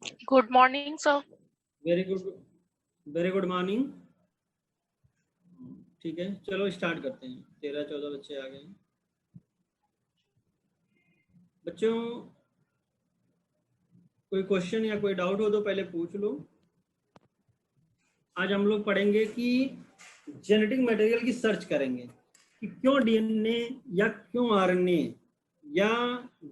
Good morning, sir. Very good morning. ठीक है, चलो स्टार्ट करते हैं। 13-14 बच्चे आ गए हैं। बच्चों, कोई क्वेश्चन या कोई डाउट हो तो पहले पूछ लो। आज हम लोग पढ़ेंगे कि जेनेटिक मटेरियल की सर्च करेंगे कि क्यों डीएनए या क्यों आरएनए या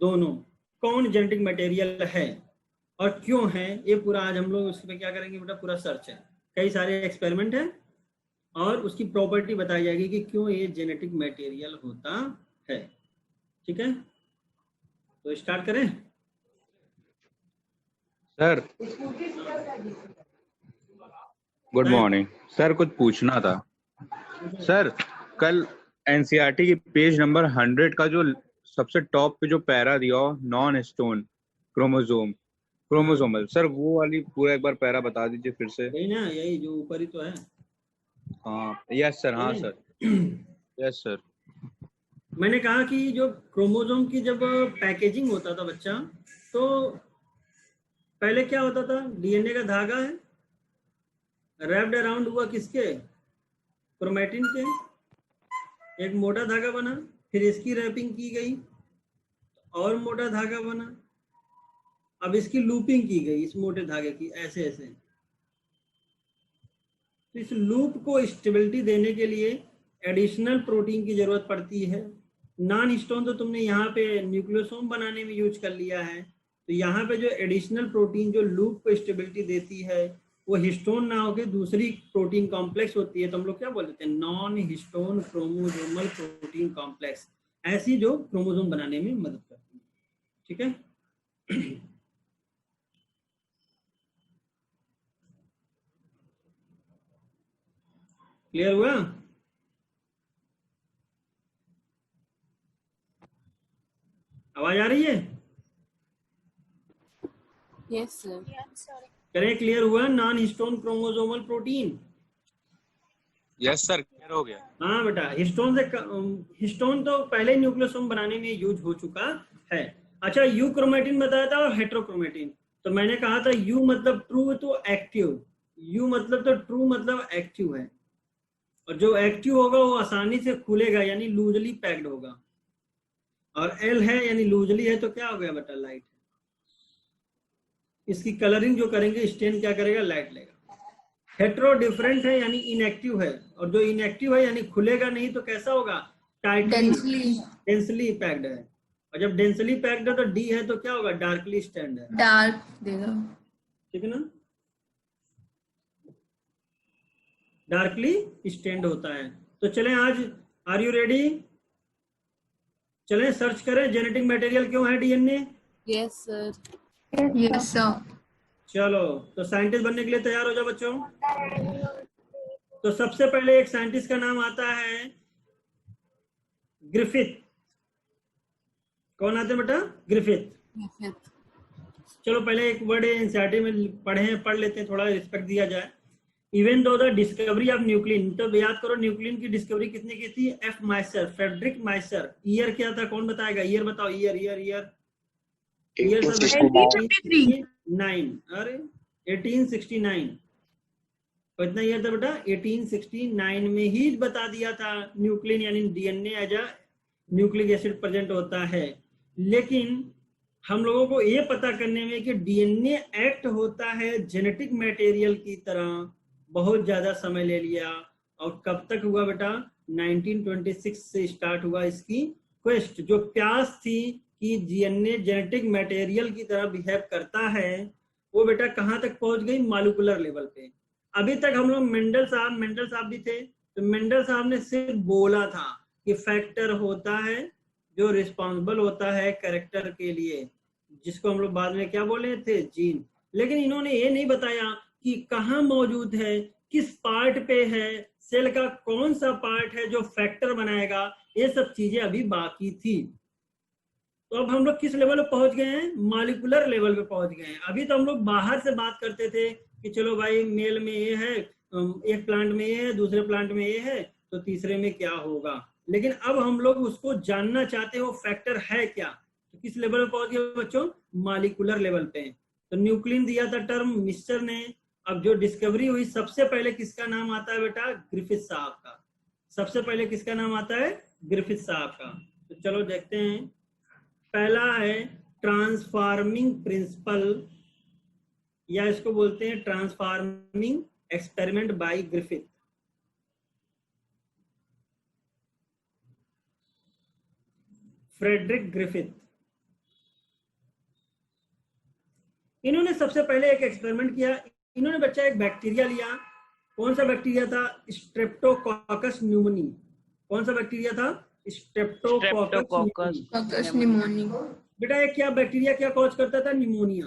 दोनों, कौन जेनेटिक मटेरियल है और क्यों है। ये पूरा आज हम लोग उस पर क्या करेंगे बेटा, पूरा सर्च है। कई सारे एक्सपेरिमेंट हैं और उसकी प्रॉपर्टी बताई जाएगी कि क्यों ये जेनेटिक मटेरियल होता है। ठीक है, तो स्टार्ट करें। Sir good morning. सर कुछ पूछना था। सर कल एनसीईआरटी की पेज नंबर 100 का जो सबसे टॉप पे जो पैरा दिया हो, नॉन हिस्टोन क्रोमोसोमल, सर वो वाली पूरा एक बार पैरा बता दीजिए फिर से। यही ना, यही जो ऊपर ही तो है। हाँ यस सर, हाँ सर, यस सर। मैंने कहा कि जो क्रोमोसोम की जब पैकेजिंग होता था बच्चा, तो पहले क्या होता था, डीएनए का धागा है, रैप्ड अराउंड हुआ किसके, क्रोमैटिन के, एक मोटा धागा बना, फिर इसकी रैपिंग की गई और मोटा धागा बना, अब इसकी लूपिंग की गई इस मोटे धागे की, ऐसे ऐसे। तो इस लूप को स्टेबिलिटी देने के लिए एडिशनल प्रोटीन की जरूरत पड़ती है। नॉन हिस्टोन तो तुमने यहाँ पे न्यूक्लियोसोम बनाने में यूज कर लिया है, तो यहाँ पे जो एडिशनल प्रोटीन जो लूप को स्टेबिलिटी देती है वो हिस्टोन ना होकर दूसरी प्रोटीन कॉम्प्लेक्स होती है। तो हम लोग क्या बोलते हैं, non histone chromosomal protein complex, ऐसी जो क्रोमोसोम बनाने में मदद करती है। ठीक है, क्लियर हुआ? आवाज आ रही है? Yes, sir. करें, क्लियर हुआ? Non histone chromosomal protein. Yes sir, clear हो गया। हाँ बेटा, हिस्टोन से हिस्टोन तो पहले न्यूक्लियोसोम बनाने में यूज हो चुका है। अच्छा, यू क्रोमेटिन बताया था और हेट्रोक्रोमेटिन। तो मैंने कहा था यू मतलब ट्रू तो एक्टिव, यू मतलब तो ट्रू मतलब एक्टिव है, और जो एक्टिव होगा वो आसानी से खुलेगा यानी लूजली पैक्ड होगा, और एल है यानी लूजली है तो क्या हो गया बेटा, लाइट। इसकी कलरिंग जो करेंगे, स्टेन क्या करेगा, लाइट लेगा। हेट्रो डिफरेंट है यानी इनएक्टिव है, और जो इनएक्टिव है यानी खुलेगा नहीं तो कैसा होगा, टाइटली डेंसली पैक्ड है। और जब डेंसली पैक्ड है तो डी है तो क्या होगा, डार्कली स्टैंड है, डार्क देगा। ठीक है ना, डार्कली स्टैंड होता है। तो चलें आज, आर यू रेडी? चलें सर्च करें जेनेटिक मटेरियल क्यों है DNA. Yes, sir. Yes sir. चलो, तो साइंटिस्ट बनने के लिए तैयार हो जाओ बच्चों। तो सबसे पहले एक साइंटिस्ट का नाम आता है ग्रिफिथ। कौन आते हैं बेटा, ग्रिफिथ। चलो पहले एक वर्ड एनसीईआरटी में पढ़ लेते हैं, थोड़ा रिस्पेक्ट दिया जाए। Even though the discovery of nuclein, तो याद करो न्यूक्लिन की डिस्कवरी किसने की थी, F Miescher, Friedrich Miescher. Year क्या था, कौन बताएगा, ईयर बताओ, ईयर ईयर ईयर ईयर 1869। अरे 1869, तो इतना ईयर था बेटा, 1869 में ही बता दिया था न्यूक्लिन यानी DNA as a nucleic acid present होता है। लेकिन हम लोगों को ये पता करने में कि डीएनए एक्ट होता है जेनेटिक मटेरियल की तरह बहुत ज्यादा समय ले लिया। और कब तक हुआ बेटा, 1926 से स्टार्ट हुआ इसकी क्वेस्ट। जो प्यास थी कि डीएनए जेनेटिक मटेरियल की तरह बिहेव करता है, वो बेटा कहाँ तक पहुंच गई, मॉलिक्यूलर लेवल पे। अभी तक हम लोग मेंडल साहब भी थे, तो मेंडल साहब ने सिर्फ बोला था कि फैक्टर होता है जो रिस्पॉन्सिबल होता है कैरेक्टर के लिए, जिसको हम लोग बाद में क्या बोले थे, जीन। लेकिन इन्होंने ये नहीं बताया कि कहाँ मौजूद है, किस पार्ट पे है, सेल का कौन सा पार्ट है जो फैक्टर बनाएगा। ये सब चीजें अभी बाकी थी। तो अब हम लोग किस लेवल पे पहुंच गए हैं, मॉलिक्यूलर लेवल पे पहुंच गए हैं। अभी तो हम लोग बाहर से बात करते थे कि चलो भाई मेल में ये है, एक प्लांट में ये है, दूसरे प्लांट में ये है, तो तीसरे में क्या होगा। लेकिन अब हम लोग उसको जानना चाहते हैं वो फैक्टर है क्या। तो किस लेवल पे पहुंच गए बच्चों, मॉलिक्यूलर लेवल पे। तो न्यूक्लिन दिया था टर्म मिस्टर ने। अब जो डिस्कवरी हुई सबसे पहले किसका नाम आता है बेटा? ग्रिफिथ साहब का। सबसे पहले किसका नाम आता है? ग्रिफिथ साहब का। तो चलो देखते हैं। पहला है ट्रांसफार्मिंग प्रिंसिपल, या इसको बोलते हैं transforming experiment by Griffith. Frederick Griffith, इन्होंने सबसे पहले एक एक्सपेरिमेंट किया। इन्होंने बच्चा एक बैक्टीरिया लिया। कौन सा बैक्टीरिया था? Streptococcus pneumoniae. कौन सा बैक्टीरिया था? Caucus pneumoniae. बेटा ये क्या बैक्टीरिया क्या कॉज करता था? निमोनिया।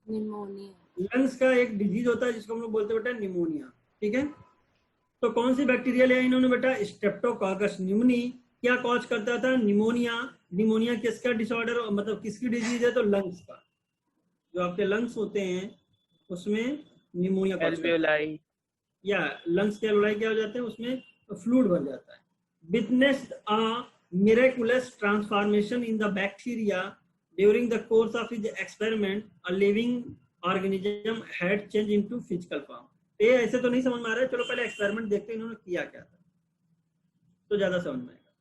निमोनिया। लंग्स का एक डिजीज होता है जिसको हम लोग बोलते हैं बेटा निमोनिया। ठीक है, तो कौन सी बैक्टीरिया लिया इन्होंने बेटा? Streptococcus pneumoniae. क्या कॉज करता था? निमोनिया। निमोनिया किसका डिसऑर्डर, मतलब किसकी डिजीज है? तो लंग्स का। जो आपके लंग्स होते हैं उसमें निमोनिया एल्वियोलाई, या लंग्स के एल्वियोलाई क्या हो जाते हैं, उसमें फ्लूइड भर जाता है। Witnessed a miraculous transformation in the bacteria during the course of his experiment. A living organism had change into physical form. ये ऐसे तो नहीं समझ में आ रहा है, चलो पहले एक्सपेरिमेंट देखते हैं इन्होंने किया क्या था, तो ज्यादा समझ में आएगा।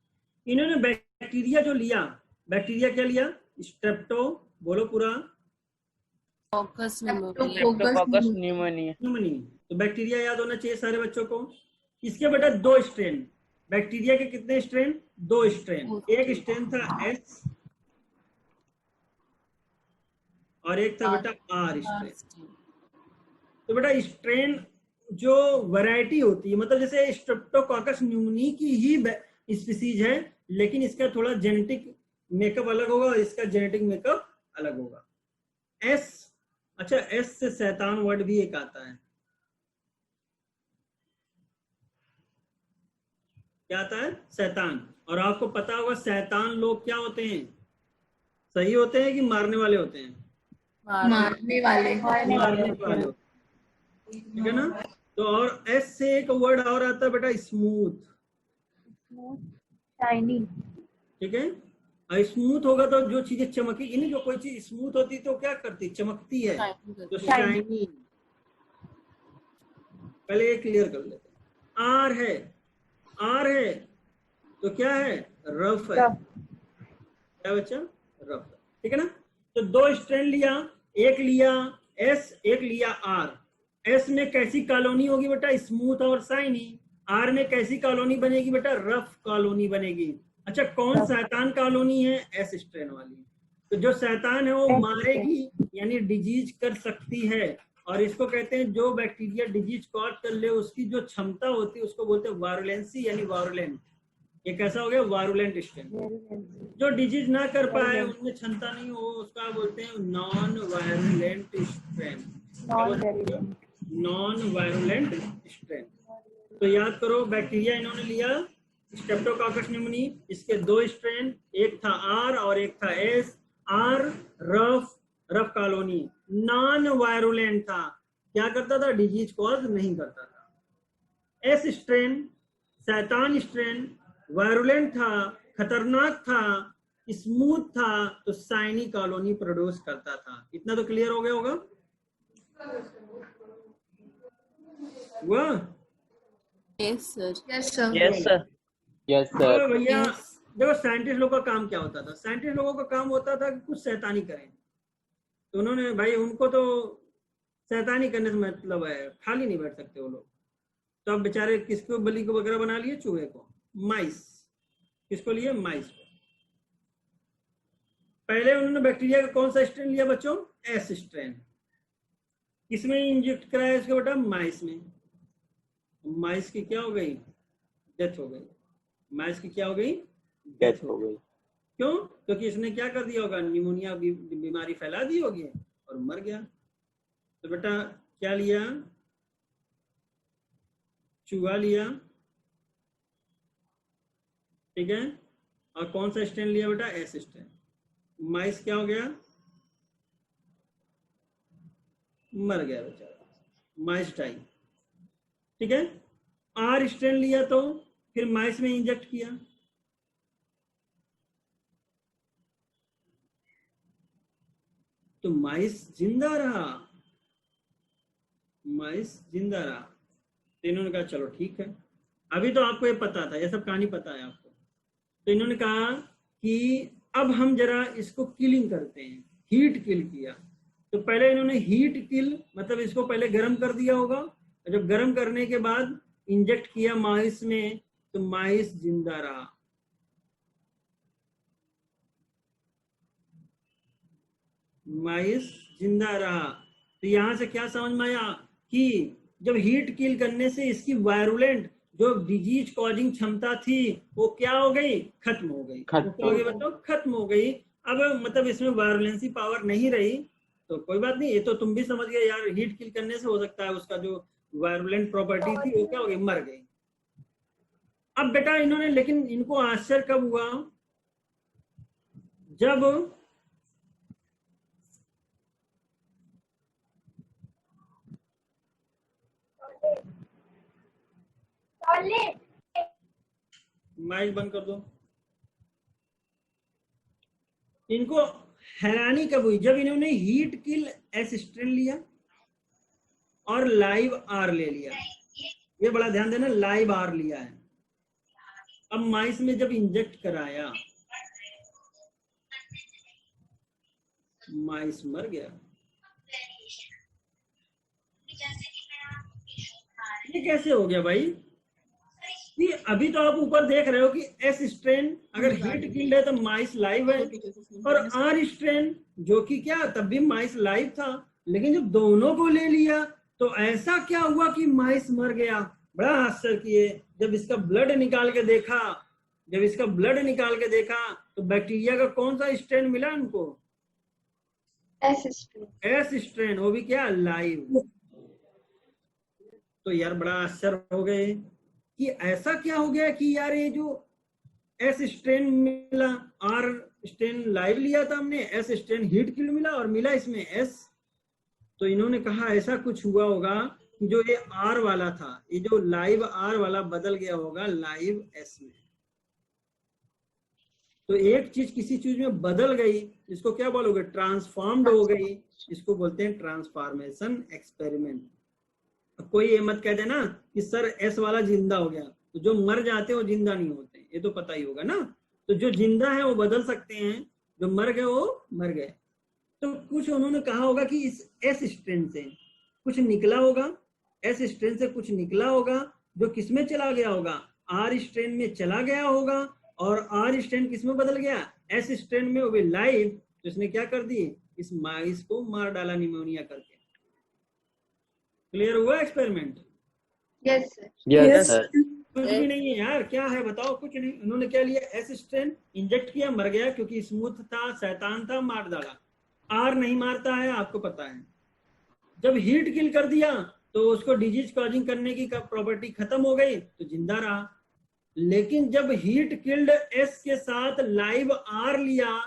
इन्होंने बैक्टीरिया जो लिया, बैक्टीरिया क्या लिया? स्ट्रेप्टो, बोलो पूरा, कोकस निमोनिया। Streptococcus pneumonia. न्यूमोनी। तो बैक्टीरिया याद होना चाहिए सारे बच्चों को। इसके बेटा दो स्ट्रेन, बैक्टीरिया के कितने स्ट्रेन? दो स्ट्रेन। एक स्ट्रेन था एस और एक था बेटा आर स्ट्रेन। तो बेटा स्ट्रेन जो वैरायटी होती है, मतलब जैसे स्ट्रेप्टोकोकस न्यूमोनी की ही स्पीसीज है, लेकिन इसका थोड़ा जेनेटिक मेकअप अलग होगा और इसका जेनेटिक मेकअप अलग होगा। एस, अच्छा एस से शैतान वर्ड भी एक आता है। क्या आता है? शैतान। और आपको पता होगा शैतान लोग क्या होते हैं? सही होते हैं कि मारने वाले होते हैं? मारने वाले। मारने वाले होते हैं, ठीक है ना। तो और एस से एक वर्ड और आता है बेटा स्मूथ। शाइनी। ठीक है, और स्मूथ होगा तो जो चीजें चमकी, यानी जो कोई चीज स्मूथ होती तो क्या करती? चमकती है, तो शाइनी। पहले ये क्लियर कर लेते हैं। आर है, आर है तो क्या है? रफ है। क्या बच्चा? रफ है, ठीक है ना। तो दो स्ट्रेन लिया, एक लिया एस, एक लिया आर। एस में कैसी कॉलोनी होगी बेटा? स्मूथ और शाइनी। आर में कैसी कॉलोनी बनेगी बेटा? रफ कॉलोनी बनेगी। अच्छा, कौन शैतान कॉलोनी है? एस स्ट्रेन वाली। तो जो शैतान है वो मारेगी, यानी डिजीज कर सकती है। और इसको कहते हैं जो बैक्टीरिया डिजीज कॉज कर ले उसकी जो क्षमता होती है उसको बोलते हैं वायरुलेंसी, यानी वायरुलेंट। ये कैसा हो गया? Virulent strain. जो डिजीज ना कर पाए, उनमें क्षमता नहीं हो, उसका बोलते हैं non virulent strain. Non virulent strain. तो याद करो, बैक्टीरिया इन्होंने लिया स्ट्रेप्टोकोकस न्यूमोनी, इसके दो स्ट्रेन, एक था आर और एक था S. R rough, rough colony, non virulent था, क्या करता था? डिजीज कॉज नहीं करता था। एस स्ट्रेन, शैतान स्ट्रेन, वायरुलेंट था, खतरनाक था, स्मूथ था, तो शाइनी कॉलोनी प्रोड्यूस करता था। इतना तो क्लियर हो गया होगा? वाह, yes sir. Yes sir. Yes sir. Yes sir. भैया देखो, साइंटिस्ट लोगों का काम क्या होता था? साइंटिस्ट लोगों का काम होता था कि कुछ शैतानी करें। तो उन्होंने, भाई उनको तो शैतानी करने से मतलब है, खाली नहीं बैठ सकते वो लोग। तो अब बेचारे किसको बलि को वगैरह बना लिए? चूहे को, माइस। किसको लिए? माइस को। पहले उन्होंने बैक्टीरिया का कौन सा स्ट्रेन लिया बच्चों? S strain. किसमें इंजेक्ट कराया इसको बेटा? माइस में। माइस की क्या हो गई? डेथ हो गई। माइस की क्या हो गई? डेथ हो गई। क्यों? क्योंकि इसने क्या कर दिया होगा? निमोनिया बीमारी फैला दी होगी और मर गया। तो बेटा क्या लिया? चूहा लिया, ठीक है। और कौन सा स्ट्रेन लिया बेटा? S strain. माइस क्या हो गया? मर गया बेचारा, माइस डाई, ठीक है। आर स्ट्रेन लिया तो फिर माइस में इंजेक्ट किया, तो माइस जिंदा रहा, माइस जिंदा रहा। तो इन्होंने कहा चलो ठीक है, अभी तो आपको ये पता था, ये सब कहानी पता है आपको। तो इन्होंने कहा कि अब हम जरा इसको किलिंग करते हैं, हीट किल किया। तो पहले इन्होंने हीट किल मतलब इसको पहले गर्म कर दिया होगा, और जब गर्म करने के बाद इंजेक्ट किया माइस में, तो माइस जिंदा रहा। माइस जिंदा रहा। तो यहां से क्या समझ में आया कि जब हीट किल करने से इसकी वायरुलेंट जो डिजीज कॉजिंग क्षमता थी वो क्या हो गई, खत्म हो गई। खत्म तो क्या हो गई बताओ, खत्म हो गई। अब मतलब इसमें वायरुलेंसी पावर नहीं रही, तो कोई बात नहीं, ये तो तुम भी समझ गए यार, हीट किल करने से हो सकता है उसका जो वायरुलेंट प्रॉपर्टी थी वो क्या हो गई, मर गई। अब बेटा इन्होंने, लेकिन इनको आश्चर्य कब हुआ, जब माइक बंद कर दो। इनको हैरानी कब हुई, जब इन्होंने हीट किल एस स्ट्रेन लिया और लाइव आर ले लिया। ये बड़ा ध्यान देना, लाइव आर लिया है। अब माइस में जब इंजेक्ट कराया, माइस मर गया। ये कैसे हो गया भाई? कि अभी तो आप ऊपर देख रहे हो कि एस स्ट्रेन अगर हीट किल्ड है तो माइस लाइव है, और आर स्ट्रेन जो कि क्या तब भी माइस लाइव था, लेकिन जब दोनों को ले लिया तो ऐसा क्या हुआ कि माइस मर गया। बड़ा आश्चर्य किए, जब इसका ब्लड निकाल के देखा, जब इसका ब्लड निकाल के देखा तो बैक्टीरिया का कौन सा स्ट्रेन मिला उनको, एस स्ट्रेन, वो भी क्या लाइव। तो यार बड़ा आश्चर्य हो गए कि ऐसा क्या हो गया कि यार ये जो एस स्ट्रेन मिला, आर स्ट्रेन लाइव लिया था हमने, एस स्ट्रेन हीट किल मिला और मिला इसमें एस। तो इन्होंने कहा ऐसा कुछ हुआ होगा कि जो ये आर वाला था, ये जो लाइव आर वाला बदल गया होगा लाइव एस में। तो एक चीज किसी चीज में बदल गई, इसको क्या बोलोगे, ट्रांसफॉर्म्ड हो गई, इसको बोलते हैं ट्रांसफॉर्मेशन एक्सपेरिमेंट। कोई ये मत कह देना कि सर एस वाला जिंदा हो गया, तो जो मर जाते हैं वो जिंदा नहीं होते, ये तो पता ही होगा ना। तो जो जिंदा है वो बदल सकते हैं, जो मर गए वो मर गए। तो कुछ उन्होंने कहा होगा कि इस एस स्ट्रेन से कुछ निकला होगा, एस स्ट्रेन से कुछ निकला होगा जो किसमें चला गया होगा, आर स्ट्रेन में चला गया होगा, और आर स्ट्रेन किसमें बदल गया, एस स्ट्रेन में, वो भी लाइव। तो इसने क्या कर दी, इस माइस को मार डाला निमोनिया करके। क्लियर हुआ experiment? Yes sir. Yes sir. कुछ भी नहीं है यार, क्या है बताओ, कुछ नहीं। उन्होंने क्या लिया, एस स्ट्रेन इंजेक्ट किया, मर गया क्योंकि स्मूथ था, शैतान था, मार डाला। आर नहीं मारता है, आपको पता है। जब हीट किल कर दिया तो उसको डिजीज कॉजिंग करने की प्रॉपर्टी खत्म हो गई, तो जिंदा रहा। लेकिन जब हीट किल्ड एस के साथ लाइव आर लिया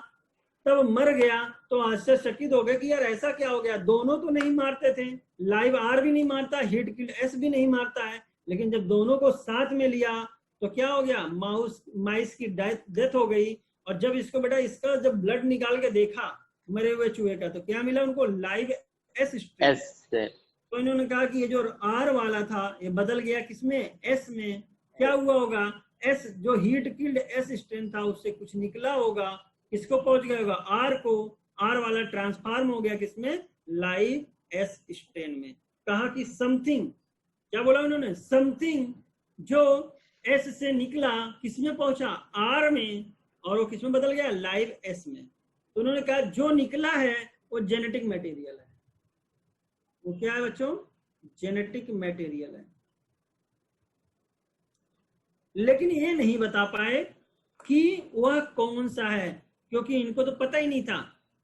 तब मर गया। तो आश्चर्यचकित हो गए कि यार ऐसा क्या हो गया, दोनों तो नहीं मारते थे, लाइव आर भी नहीं मारता, हीट किल्ड एस भी नहीं मारता है, लेकिन जब दोनों को साथ में लिया तो क्या हो गया, माइस की डेथ हो गई। और जब इसको बेटा इसका जब ब्लड निकाल के देखा मरे हुए चूहे का, तो क्या मिला उनको, लाइव एस स्ट्रेन। तो इन्होंने कहा कि ये जो आर वाला था ये बदल गया किसमें, एस में। क्या हुआ होगा, एस जो हीट किल्ड एस स्ट्रेन था उससे कुछ निकला होगा, किसको पहुंच गया होगा, आर को। आर वाला ट्रांसफॉर्म हो गया किसमें, लाइव एस स्ट्रेन में। कहा कि समथिंग, क्या बोला उन्होंने, समथिंग जो एस से निकला किसमें पहुंचा, आर में, और वो किसमें बदल गया, लाइव एस में। तो उन्होंने कहा जो निकला है वो जेनेटिक मटेरियल है। वो क्या है बच्चों, जेनेटिक मटेरियल है। लेकिन ये नहीं बता पाए कि वह कौन सा है, क्योंकि इनको तो पता ही नहीं था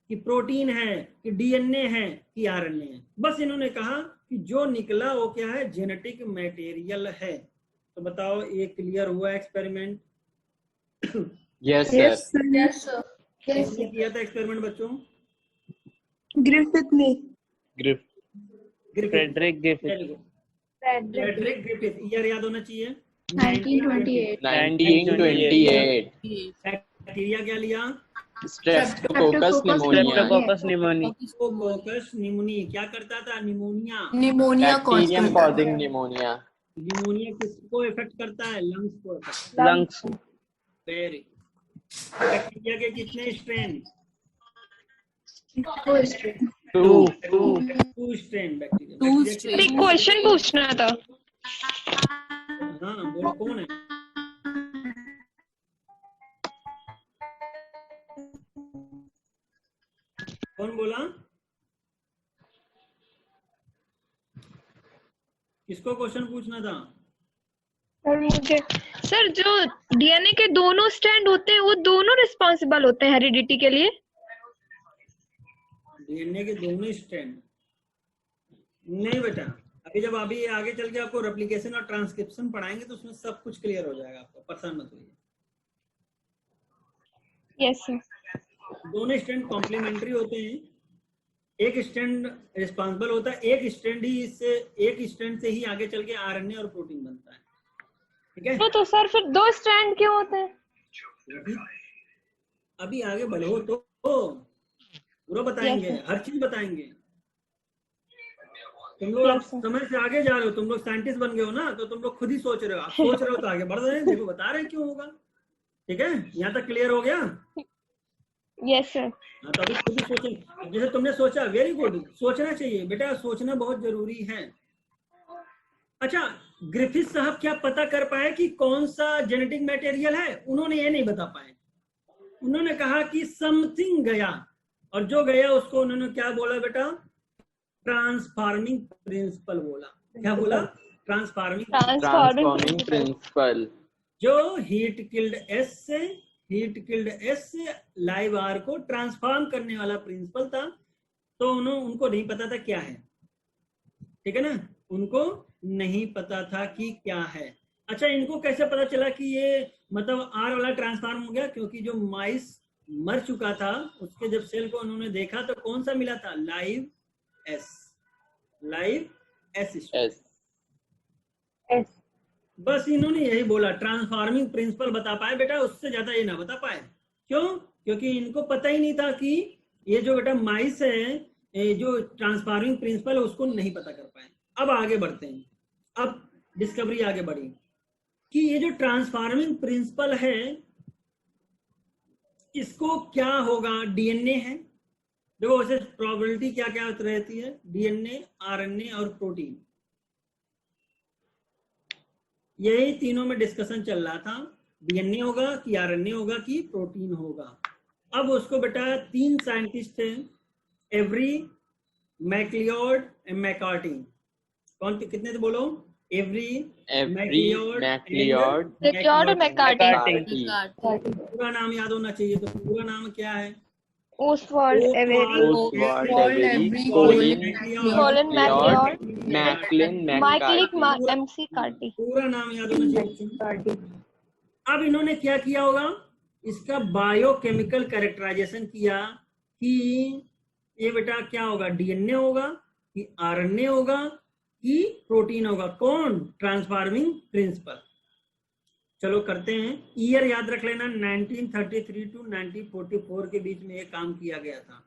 कि प्रोटीन है कि डीएनए है कि आरएनए है। बस इन्होंने कहा कि जो निकला वो क्या है, जेनेटिक मटेरियल है। तो बताओ ये क्लियर हुआ experiment? Yes sir. Yes sir. किसने किया था एक्सपेरिमेंट बच्चों? ग्रिफिथ ने। Frederick Griffith. Frederick Griffith, year याद होना चाहिए, 1928। 1928। बैक्टीरिया क्या लिया, Streptococcus pneumonia. Streptococcus pneumoniae. Streptococcus pneumoniae क्या करता था? निमोनिया। निमोनिया कॉज Bacterium करता causing pneumonia. निमोनिया किसको इफेक्ट करता है? लंग्स को इफेक्ट। Lungs. वेरी। बैक्टीरिया के कितने strain? 2. 2 strain bacteria. Two bacteria strain. के- एक क्वेश्चन पूछना था। हाँ बोलो कौन है? कौन बोला? किसको क्वेश्चन पूछना था? और मुझे सर जो डीएनए के दोनों स्ट्रैंड होते हैं वो दोनों रिस्पॉन्सिबल होते हैं हेरिडिटी के लिए? डीएनए के दोनों स्ट्रैंड नहीं बेटा, अभी आगे चल के आपको रेप्लिकेशन और ट्रांसक्रिप्शन पढ़ाएंगे तो उसमें सब कुछ क्लियर हो जाएगा, आपको परेशान मत होइए। Yes sir. दोनों स्ट्रैंड कॉम्प्लीमेंट्री होते हैं, एक स्ट्रैंड रिस्पॉन्सिबल होता है, एक स्ट्रैंड से ही आगे चल के आरएनए और प्रोटीन बनता है। ठीक है, तो सर फिर 2 स्ट्रैंड क्यों होते हैं? अभी आगे बढ़ो तो पूरा बताएंगे, हर चीज बताएंगे। तुम लोग अब समय से आगे जा रहे हो, तुम लोग साइंटिस्ट बन गए हो ना, तो तुम लोग खुद ही सोच रहे हो, आप सोच रहे हो तो आगे बढ़ रहे हैं, देखो बता रहे हैं क्यों होगा। ठीक है, यहाँ तक क्लियर हो गया? Yes sir. हाँ, तो अभी खुद ही सोचें, जैसे तुमने सोचा, वेरी गुड, सोचना चाहिए बेटा, सोचना बहुत जरूरी है। अच्छा, ग्रिफिथ साहब क्या पता कर पाए कि कौन सा जेनेटिक मटेरियल है? उन्होंने ये नहीं बता पाए। उन्होंने कहा कि समथिंग गया, और जो गया उसको उन्होंने क्या बोला बेटा? ट्रांसफार्मिंग प्रिंसिपल बोला। क्या बोला? Transforming principle. जो हीट किल्ड एस से लाइव आर को ट्रांसफॉर्म करने वाला प्रिंसिपल था, तो उनको नहीं पता था क्या है। ठीक है ना, उनको नहीं पता था कि क्या है। अच्छा, इनको कैसे पता चला कि ये मतलब आर वाला ट्रांसफॉर्म हो गया? क्योंकि जो माइस मर चुका था उसके जब सेल को उन्होंने देखा तो कौन सा मिला था? Live S. यस। बस इन्होंने यही बोला, ट्रांसफार्मिंग प्रिंसिपल बता पाए बेटा, उससे ज्यादा ये ना बता पाए। क्यों? क्योंकि इनको पता ही नहीं था कि ये जो बेटा माइस है, ये जो ट्रांसफार्मिंग प्रिंसिपल है उसको नहीं पता कर पाए। अब आगे बढ़ते हैं, अब डिस्कवरी आगे बढ़ी कि ये जो ट्रांसफार्मिंग प्रिंसिपल है इसको क्या होगा? डीएनए है। देखो वैसे प्रोबेबिलिटी क्या क्या रहती है? डीएनए, आरएनए और प्रोटीन, यही तीनों में डिस्कशन चल रहा था। डीएनए होगा कि आरएनए होगा कि प्रोटीन होगा। अब उसको बेटा 3 साइंटिस्ट थे, एवरी, मैक्लियोड एंड मैककार्टी। कौन कितने थे बोलो? एवरी, मैक्लियोड और मैककार्टी। पूरा नाम याद होना चाहिए, तो पूरा नाम क्या है? Oswald Avery, Colin MacLeod, Michael McCarty. पूरा नाम याद होना चाहिए। अब इन्होंने क्या किया होगा? इसका बायोकेमिकल कैरेक्टराइजेशन किया कि ये बेटा क्या होगा? डीएनए होगा कि आरएनए होगा कि प्रोटीन होगा? कौन? Transforming principle. चलो करते हैं, ईयर याद रख लेना, 1933 टू 1944 के बीच में ये काम किया गया था।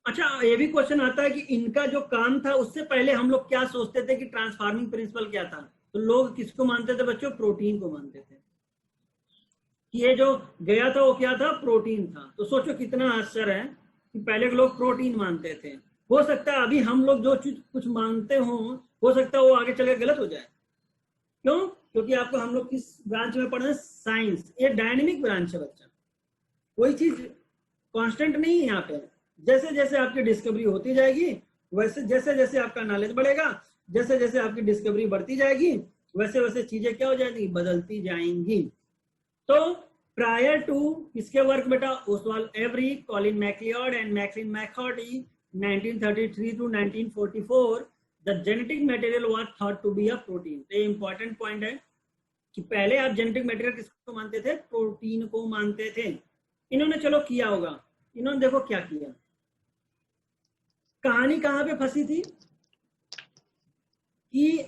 अच्छा, ये भी क्वेश्चन आता है कि इनका जो काम था उससे पहले हम लोग क्या सोचते थे कि ट्रांसफार्मिंग प्रिंसिपल क्या था? तो लोग किसको मानते थे बच्चों? प्रोटीन को मानते थे कि ये जो गया था वो क्या था? प्रोटीन था। तो सोचो कितना आश्चर्य है कि पहले के लोग प्रोटीन मानते थे। हो सकता है अभी हम लोग जो चीज कुछ मानते हो सकता है वो आगे चलकर गलत हो जाए। क्यों? क्योंकि आपको हम लोग किस ब्रांच में पढ़े? साइंस। ये डायनेमिक ब्रांच है बच्चा, कोई चीज कांस्टेंट नहीं है यहाँ पे। जैसे जैसे आपकी डिस्कवरी होती जाएगी, वैसे जैसे जैसे आपका नॉलेज बढ़ेगा, जैसे जैसे आपकी डिस्कवरी बढ़ती जाएगी, वैसे वैसे चीजें क्या हो जाएंगी? बदलती जाएंगी। तो प्रायर टू किसके वर्क बेटा? Oswald Avery, Colin MacLeod and Maclyn McCarty, 1933 to 1944, the genetic material was thought to be a protein। ये इंपॉर्टेंट पॉइंट है कि पहले आप जेनेटिक मटेरियल किसको मानते थे? प्रोटीन को मानते थे। इन्होंने चलो किया होगा, इन्होंने देखो क्या किया। कहानी कहां पे फंसी थी कि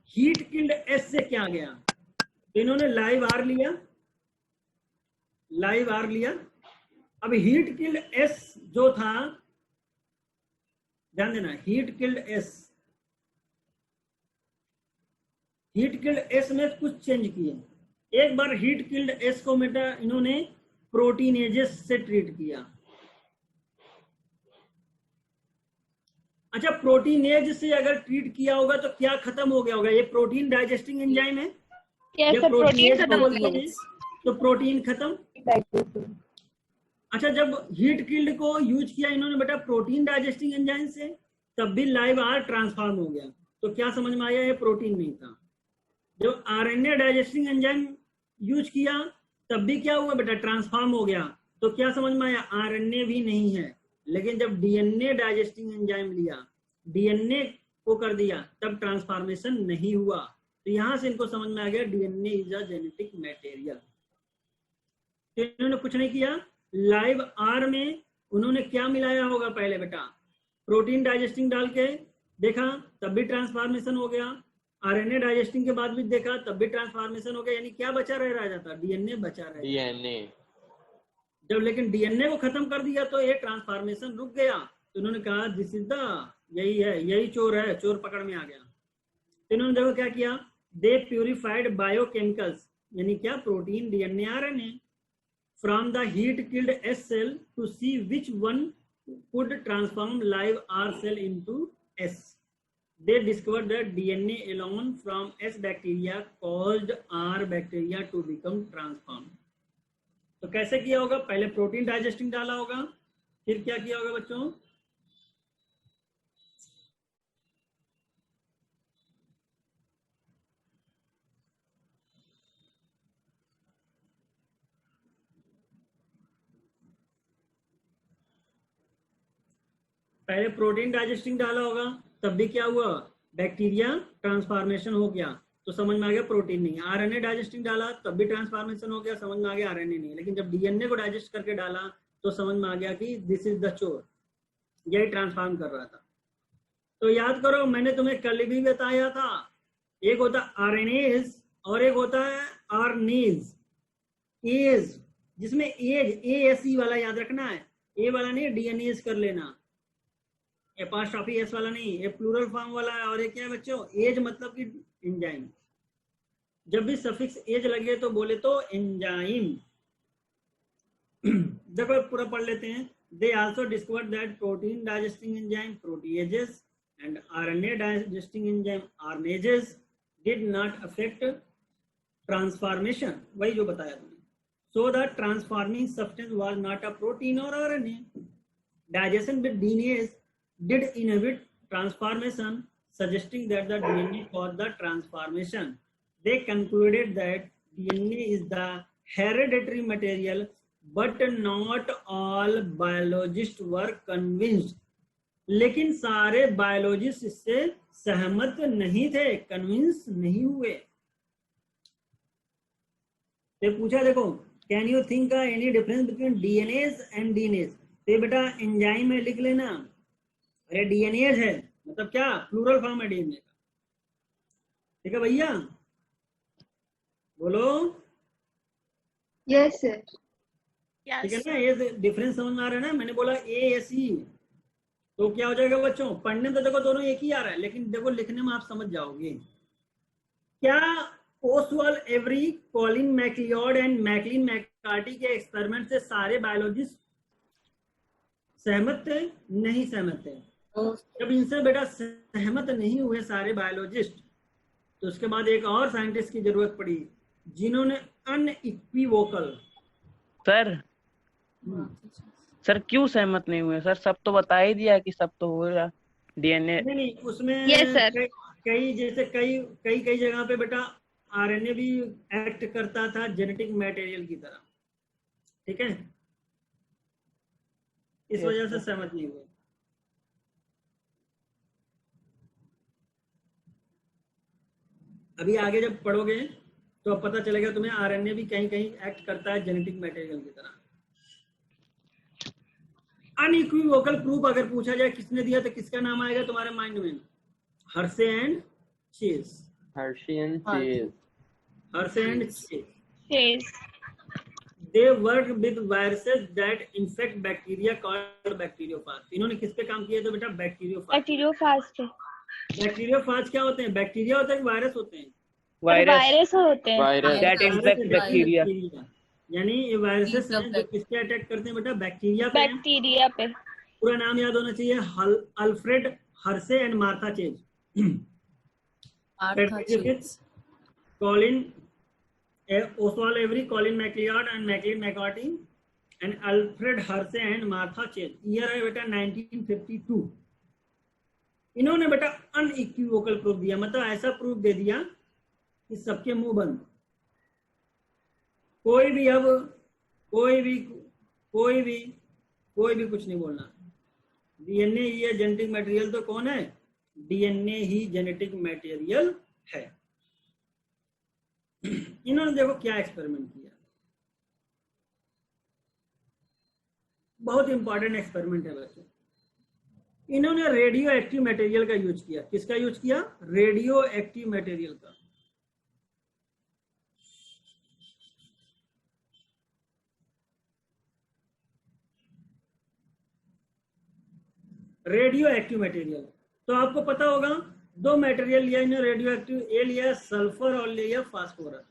हीट किल्ड एस से क्या गया? तो इन्होंने लाइव आर लिया, अब हीट किल्ड एस जो था, ध्यान देना, हीट किल्ड एस में कुछ चेंज किए। एक बार हीट किल्ड एस को बेटा इन्होंने प्रोटीनेजेस से ट्रीट किया। अच्छा, प्रोटीनेज से अगर ट्रीट किया होगा तो क्या खत्म हो गया होगा? ये प्रोटीन डाइजेस्टिंग एंजाइम है, यस जब सर, प्रोटीन प्रोटीनेज खत्म बोलते होता है। हैं तो प्रोटीन खत्म। अच्छा, जब हीट किल्ड को यूज किया इन्होंने बेटा प्रोटीन डाइजेस्टिंग एंजाइम से, तब भी लाइव आर ट्रांसफॉर्म हो गया। तो क्या समझ में आया? ये प्रोटीन नहीं था। जब आरएनए डाइजेस्टिंग एंजाइम यूज किया तब भी क्या हुआ बेटा? ट्रांसफॉर्म हो गया। तो क्या समझ में आया? आरएनए भी नहीं है। लेकिन जब डीएनए डाइजेस्टिंग एंजाइम लिया, डीएनए को कर दिया, तब ट्रांसफॉर्मेशन नहीं हुआ। तो यहां से इनको समझ में आ गया DNA is a genetic material. तो इन्होंने कुछ नहीं किया, लाइव आर में उन्होंने क्या मिलाया होगा? पहले बेटा प्रोटीन डाइजेस्टिंग डाल के देखा, तब भी ट्रांसफॉर्मेशन हो गया। आरएनए डाइजेस्टिंग के बाद भी देखा, तब भी ट्रांसफॉर्मेशन हो गया। यानी क्या बचा रह जाता? डीएनए बचा रह जाता। डीएनए। जब लेकिन डीएनए को खत्म कर दिया तो ये ट्रांसफॉर्मेशन रुक गया। तो इन्होंने कहा दिस इज द, यही है, यही चोर है, चोर पकड़ में आ गया। तो इन्होंने देखो क्या किया, दे प्यूरिफाइड बायोकेमिकल्स, यानी क्या? Protein, DNA, RNA from the heat killed S cell to see which one could transform live R cell into S. They discovered that DNA alone from S bacteria caused R bacteria to become transformed. तो कैसे किया होगा? पहले protein digesting डाला होगा, फिर क्या किया होगा बच्चों? पहले प्रोटीन डाइजेस्टिंग डाला होगा, तब भी क्या हुआ? बैक्टीरिया ट्रांसफॉर्मेशन हो गया। तो समझ में आ गया प्रोटीन नहीं। आरएनए डाइजेस्टिंग डाला, तब भी ट्रांसफॉर्मेशन हो गया, समझ में आ गया आरएनए नहीं। लेकिन जब डीएनए को डाइजेस्ट करके डाला तो समझ में आ गया कि दिस इज द चोर, यही ट्रांसफॉर्म कर रहा था। तो याद करो, मैंने तुम्हें कल भी बताया था, एक होता आरएनएज और एक होता है आरनेज। एज, जिसमें एज एएसई वाला याद रखना है, ए वाला नहीं, डीएनएज कर लेना, एपॉस्ट्रोफी एस वाला नहीं, ये प्लूरल फॉर्म वाला है। और ये क्या है बच्चों? एज मतलब कि एंजाइम। जब भी सफिक्स एज लगे तो बोले तो एंजाइम। देखो पूरा पढ़ लेते हैं। They also discovered that protein digesting enzyme proteases and RNA digesting enzyme RNases did not affect transformation, वही जो बताया तुमने। So the transforming substance was not a protein और RNA. Digestion with DNA did inhibit transformation, suggesting that the DNA caused the transformation. They concluded that DNA is the hereditary material, but not all biologists were convinced. लेकिन सारे biologist इससे सहमत नहीं थे, convince नहीं हुए। तो पूछा देखो, can you think any difference between DNAs and DNAs? तो बेटा एंजाइम में लिख लेना, अरे डीएनएज है मतलब क्या? प्लूरल फॉर्म है डीएनए का। ठीक है भैया, बोलो। Yes sir. ठीक है ना? ये डिफरेंस समझ में आ रहा है ना? मैंने बोला एएसई, तो क्या हो जाएगा बच्चों? पढ़ने तो देखो दोनों एक ही आ रहा है, लेकिन देखो लिखने में आप समझ जाओगे। क्या Oswald Avery, Colin MacLeod and Maclyn McCarty के एक्सपेरिमेंट से सारे बायोलॉजिस्ट सहमत थे? नहीं सहमत थे। जब इनसे बेटा सहमत नहीं हुए सारे बायोलॉजिस्ट, तो उसके बाद एक और साइंटिस्ट की जरूरत पड़ी जिन्होंने अनइक्विवोकल। सर क्यों सहमत नहीं हुए? सर सब तो बता ही दिया कि सब तो हो रहा डीएनए। नहीं, उसमें Yes, sir. कई जैसे कई जगह पे बेटा आरएनए भी एक्ट करता था जेनेटिक मटेरियल की तरह। ठीक है, इस वजह से सहमत नहीं हुए। अभी आगे जब पढ़ोगे तो अब पता चलेगा तुम्हें आरएनए भी कहीं कहीं एक्ट करता है जेनेटिक मटेरियल की तरह। अनइक्विवोकल प्रूफ अगर पूछा जाए किसने दिया तो किसका नाम आएगा तुम्हारे माइंड में? Hershey and chase. Hershey and Chase. Hershey and chase. Yes. they work with viruses that infect bacteria called bacteriophage। इन्होंने किस पे काम किया था बेटा? बैक्टीरियोफाज। बैक्टीरियोफाज पे। बैक्टीरियोफाज क्या होते हैं? बैक्टीरिया होते हैं कि वायरस होते हैं? वायरस होते हैं। वायरस। That infect bacteria. यानी ये वायरसेस हैं जो किसके अटैक करते हैं बेटा? बैक्टीरिया पे। बैक्टीरिया पे। पूरा नाम याद होना चाहिए, Alfred Hershey and Martha chase. Colin Oswald Avery, Colin MacLeod and Macleod McCarthy and Alfred Hersey and Martha Chase। Year है बेटा 1952। इन्होंने बेटा अनइक्विवोकल प्रूफ दिया, मतलब ऐसा प्रूफ दे दिया कि सबके मुंह बंद। कोई भी कुछ नहीं बोलना। डीएनए ही है जेनेटिक मटेरियल। तो कौन है? डीएनए ही जेनेटिक मटेरियल है। इन्होंने देखो क्या एक्सपेरिमेंट किया, बहुत इंपॉर्टेंट एक्सपेरिमेंट है बच्चों। इन्होंने रेडियो एक्टिव मटेरियल का यूज किया। किसका यूज किया? रेडियो एक्टिव मटेरियल का। Radio active material. तो आपको पता होगा दो मटेरियल लिया इन्होंने रेडियो एक्टिव, ए लिया सल्फर और लिया फास्फोरस।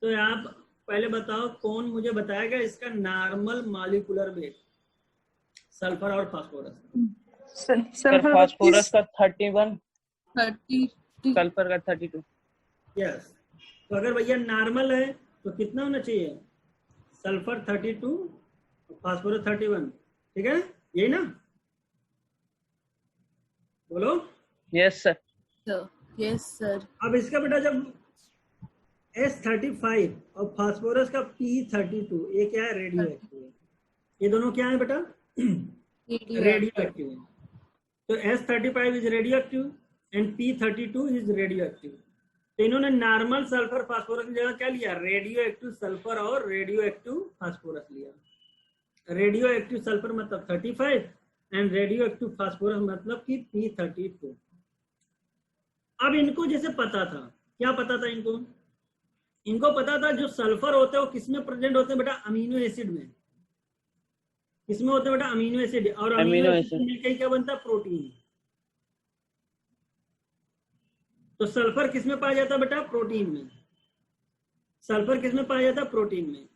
तो आप पहले बताओ कौन मुझे बताएगा इसका नॉर्मल मॉलिक्यूलर वेट? सल्फर और फास्फोरस। सर फास्फोरस का 31, 30, सल्फर का 32। यस। तो अगर भैया नॉर्मल है तो कितना होना चाहिए? सल्फर 32 और फास्फोरस 31। ठीक है, यही ना? बोलो। Yes sir. Yes sir. अब इसका बेटा जब S35 और फास्फोरस का P32, ये क्या है? रेडियो एक्टिव है। ये दोनों क्या है बेटा? रेडियो एक्टिव है। तो S35 is radio active and P32 is radio active. तो इन्होंने नॉर्मल सल्फर फास्फोरस की जगह क्या लिया? रेडियो एक्टिव सल्फर और रेडियो एक्टिव फास्फोरस लिया। रेडियो एक्टिव सल्फर मतलब 35 एंड रेडियो एक्टिव फास्फोरस मतलब कि P32। अब इनको जैसे पता था, क्या पता था इनको? इनको पता था जो सल्फर होते हैं वो किसमें प्रेजेंट होते हैं बेटा? अमीनो एसिड में। किसमें होते हैं बेटा? Amino acid. और अमीनो एसिड मिलकर क्या बनता है? प्रोटीन। तो सल्फर किसमें पाया जाता है बेटा? प्रोटीन में। सल्फर किसमें पाया जाता है? प्रोटीन में।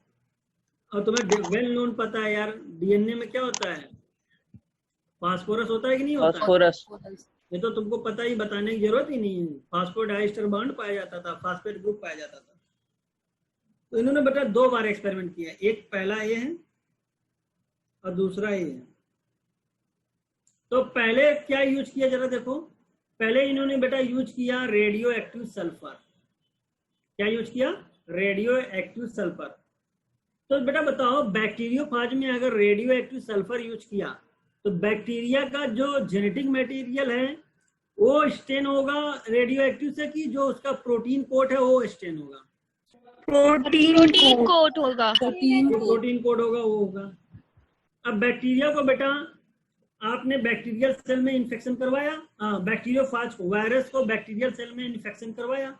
और तुम्हें वेल नोन पता है यार, डीएनए में क्या होता है? फास्फोरस होता है कि नहीं होता? फास्फोरस। ये तो तुमको पता ही, बताने की जरूरत ही नहीं है। फास्फोडाइस्टर बॉन्ड पाया जाता था, फास्फेट ग्रुप पाया जाता था। तो इन्होंने बेटा 2 बार एक्सपेरिमेंट किया। एक पहला ये है और दूसरा ये है। तो पहले क्या यूज किया जरा देखो। पहले इन्होंने बेटा यूज किया रेडियो एक्टिव सल्फर। क्या यूज किया? Radio active sulphur. तो बेटा बताओ बैक्टीरियोफाज में अगर रेडियो एक्टिव सल्फर यूज किया तो बैक्टीरिया का जो जेनेटिक मटेरियल है वो स्टेन होगा रेडियो एक्टिव से, कि जो उसका प्रोटीन कोट है वो स्टेन होगा? प्रोटीन कोट होगा। प्रोटीन कोड होगा, वो होगा। अब बैक्टीरिया को बेटा आपने बैक्टीरियल सेल में इन्फेक्शन करवाया, बैक्टीरियोफाज को, वायरस को बैक्टीरियल सेल में इन्फेक्शन करवाया।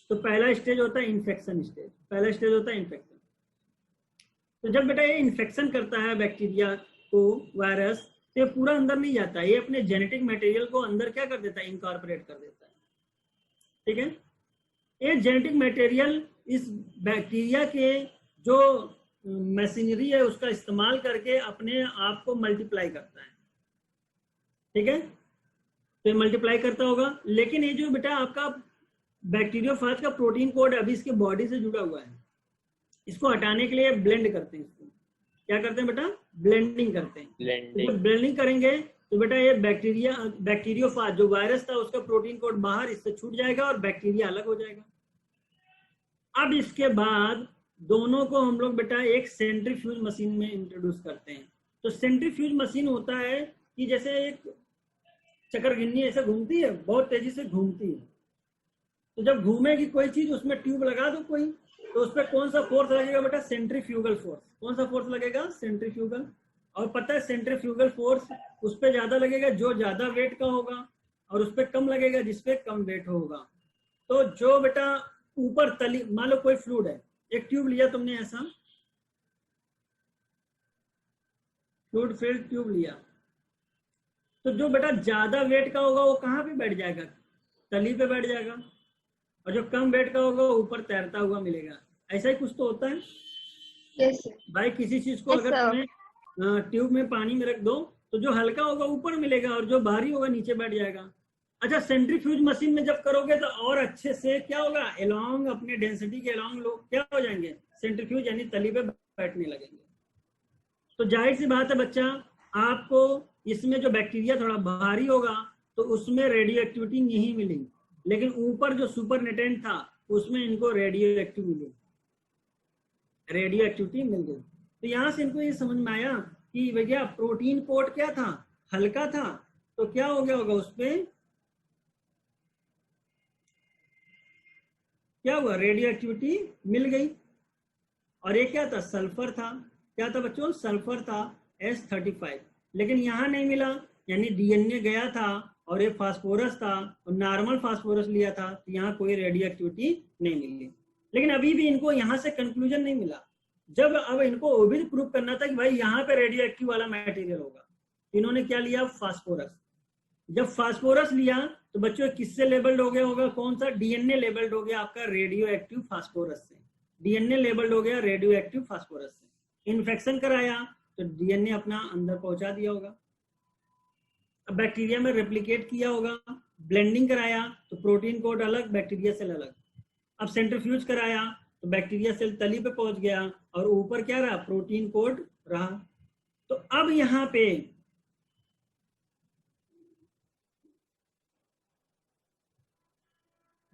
तो पहला स्टेज होता है इन्फेक्शन स्टेज। पहला स्टेज होता है इन्फेक्शन। तो जब बेटा ये इन्फेक्शन करता है बैक्टीरिया को वायरस, तो ये पूरा अंदर नहीं जाता है, ये अपने जेनेटिक मटेरियल को अंदर क्या कर देता है? इनकॉर्पोरेट कर देता है। ठीक है, ये जेनेटिक मटेरियल इस बैक्टीरिया के जो मशीनरी है उसका इस्तेमाल करके अपने आप को मल्टीप्लाई करता है। ठीक है, तो ये मल्टीप्लाई करता होगा। लेकिन ये जो बेटा आपका बैक्टीरियोफाज का प्रोटीन कोड अभी इसके बॉडी से जुड़ा हुआ है, इसको हटाने के लिए ब्लेंड करते हैं। इसको क्या करते हैं बेटा? ब्लेंडिंग करते हैं। तो ब्लेंडिंग करेंगे तो बेटा ये बैक्टीरियोफाज जो वायरस था उसका प्रोटीन कोड बाहर इससे छूट जाएगा और बैक्टीरिया अलग हो जाएगा। अब इसके बाद दोनों को हम लोग बेटा एक सेंट्रीफ्यूज मशीन में इंट्रोड्यूस करते हैं। तो सेंट्रीफ्यूज मशीन होता है कि जैसे एक चक्करगिन्नी ऐसे घूमती है, बहुत तेजी से घूमती है। तो जब घूमेगी कोई चीज, उसमें ट्यूब लगा दो कोई, तो उस पर कौन सा फोर्स लगेगा बेटा? Centrifugal force. कौन सा फोर्स लगेगा? सेंट्रीफ्यूगल। और पता है सेंट्रीफ्यूगल फोर्स उस पर ज्यादा लगेगा जो ज्यादा वेट का होगा, और उस पर कम लगेगा जिस पे कम वेट होगा। तो जो बेटा ऊपर तली, मान लो कोई फ्लूइड है, एक ट्यूब लिया तुमने ऐसा, फ्लूइड फिल्ड ट्यूब लिया, तो जो बेटा ज्यादा वेट का होगा वो कहाँ पे बैठ जाएगा? तली पे बैठ जाएगा, और जो कम वेट का होगा वो ऊपर तैरता हुआ मिलेगा। ऐसा ही कुछ तो होता है यस सर। भाई। किसी चीज को Yes, अगर sir. तुम्हें ट्यूब में पानी में रख दो तो जो हल्का होगा ऊपर मिलेगा और जो भारी होगा नीचे बैठ जाएगा। अच्छा, सेंट्रीफ्यूज मशीन में जब करोगे तो और अच्छे से क्या होगा, एलोंग अपने डेंसिटी के एलोंग लोग क्या हो जाएंगे, सेंट्रीफ्यूज यानी तली पे बैठने लगेंगे। तो जाहिर सी बात है बच्चा, आपको इसमें जो बैक्टीरिया थोड़ा भारी होगा तो उसमें रेडियो एक्टिविटी नहीं मिली, लेकिन ऊपर जो सुपर नेटेंट था उसमें इनको रेडियो एक्टिविटी मिल गई। तो यहाँ से इनको ये समझ में आया कि भैया प्रोटीन कोट क्या था, हल्का था, तो क्या हो गया होगा, उसमें क्या हुआ, रेडियो एक्टिविटी मिल गई। और ये क्या था, सल्फर था। क्या था बच्चों, सल्फर था S35, लेकिन यहाँ नहीं मिला, यानी डीएनए गया था और ये फास्फोरस था और नॉर्मल फास्फोरस लिया था, तो यहाँ कोई रेडियो एक्टिविटी नहीं मिली। लेकिन अभी भी इनको यहाँ से कंक्लूजन नहीं मिला। जब अब इनको वो भी प्रूव करना था कि भाई यहाँ पे रेडियो एक्टिव वाला मटेरियल होगा, तो इन्होंने क्या लिया, फास्फोरस। जब फास्फोरस लिया तो बच्चों किससे लेबल्ड हो गया होगा, कौन सा, डीएनए लेबल्ड हो गया आपका रेडियो एक्टिव फास्फोरस से। डीएनए लेबल्ड हो गया रेडियो एक्टिव फास्फोरस से। इन्फेक्शन कराया तो डीएनए अपना अंदर पहुंचा दिया होगा। अब बैक्टीरिया में रेप्लिकेट किया होगा, ब्लेंडिंग कराया तो प्रोटीन कोड अलग, बैक्टीरिया सेल अलग। अब सेंट्रीफ्यूज कराया तो बैक्टीरिया सेल तली पे पहुंच गया और ऊपर क्या रहा, प्रोटीन कोड रहा। तो अब यहाँ पे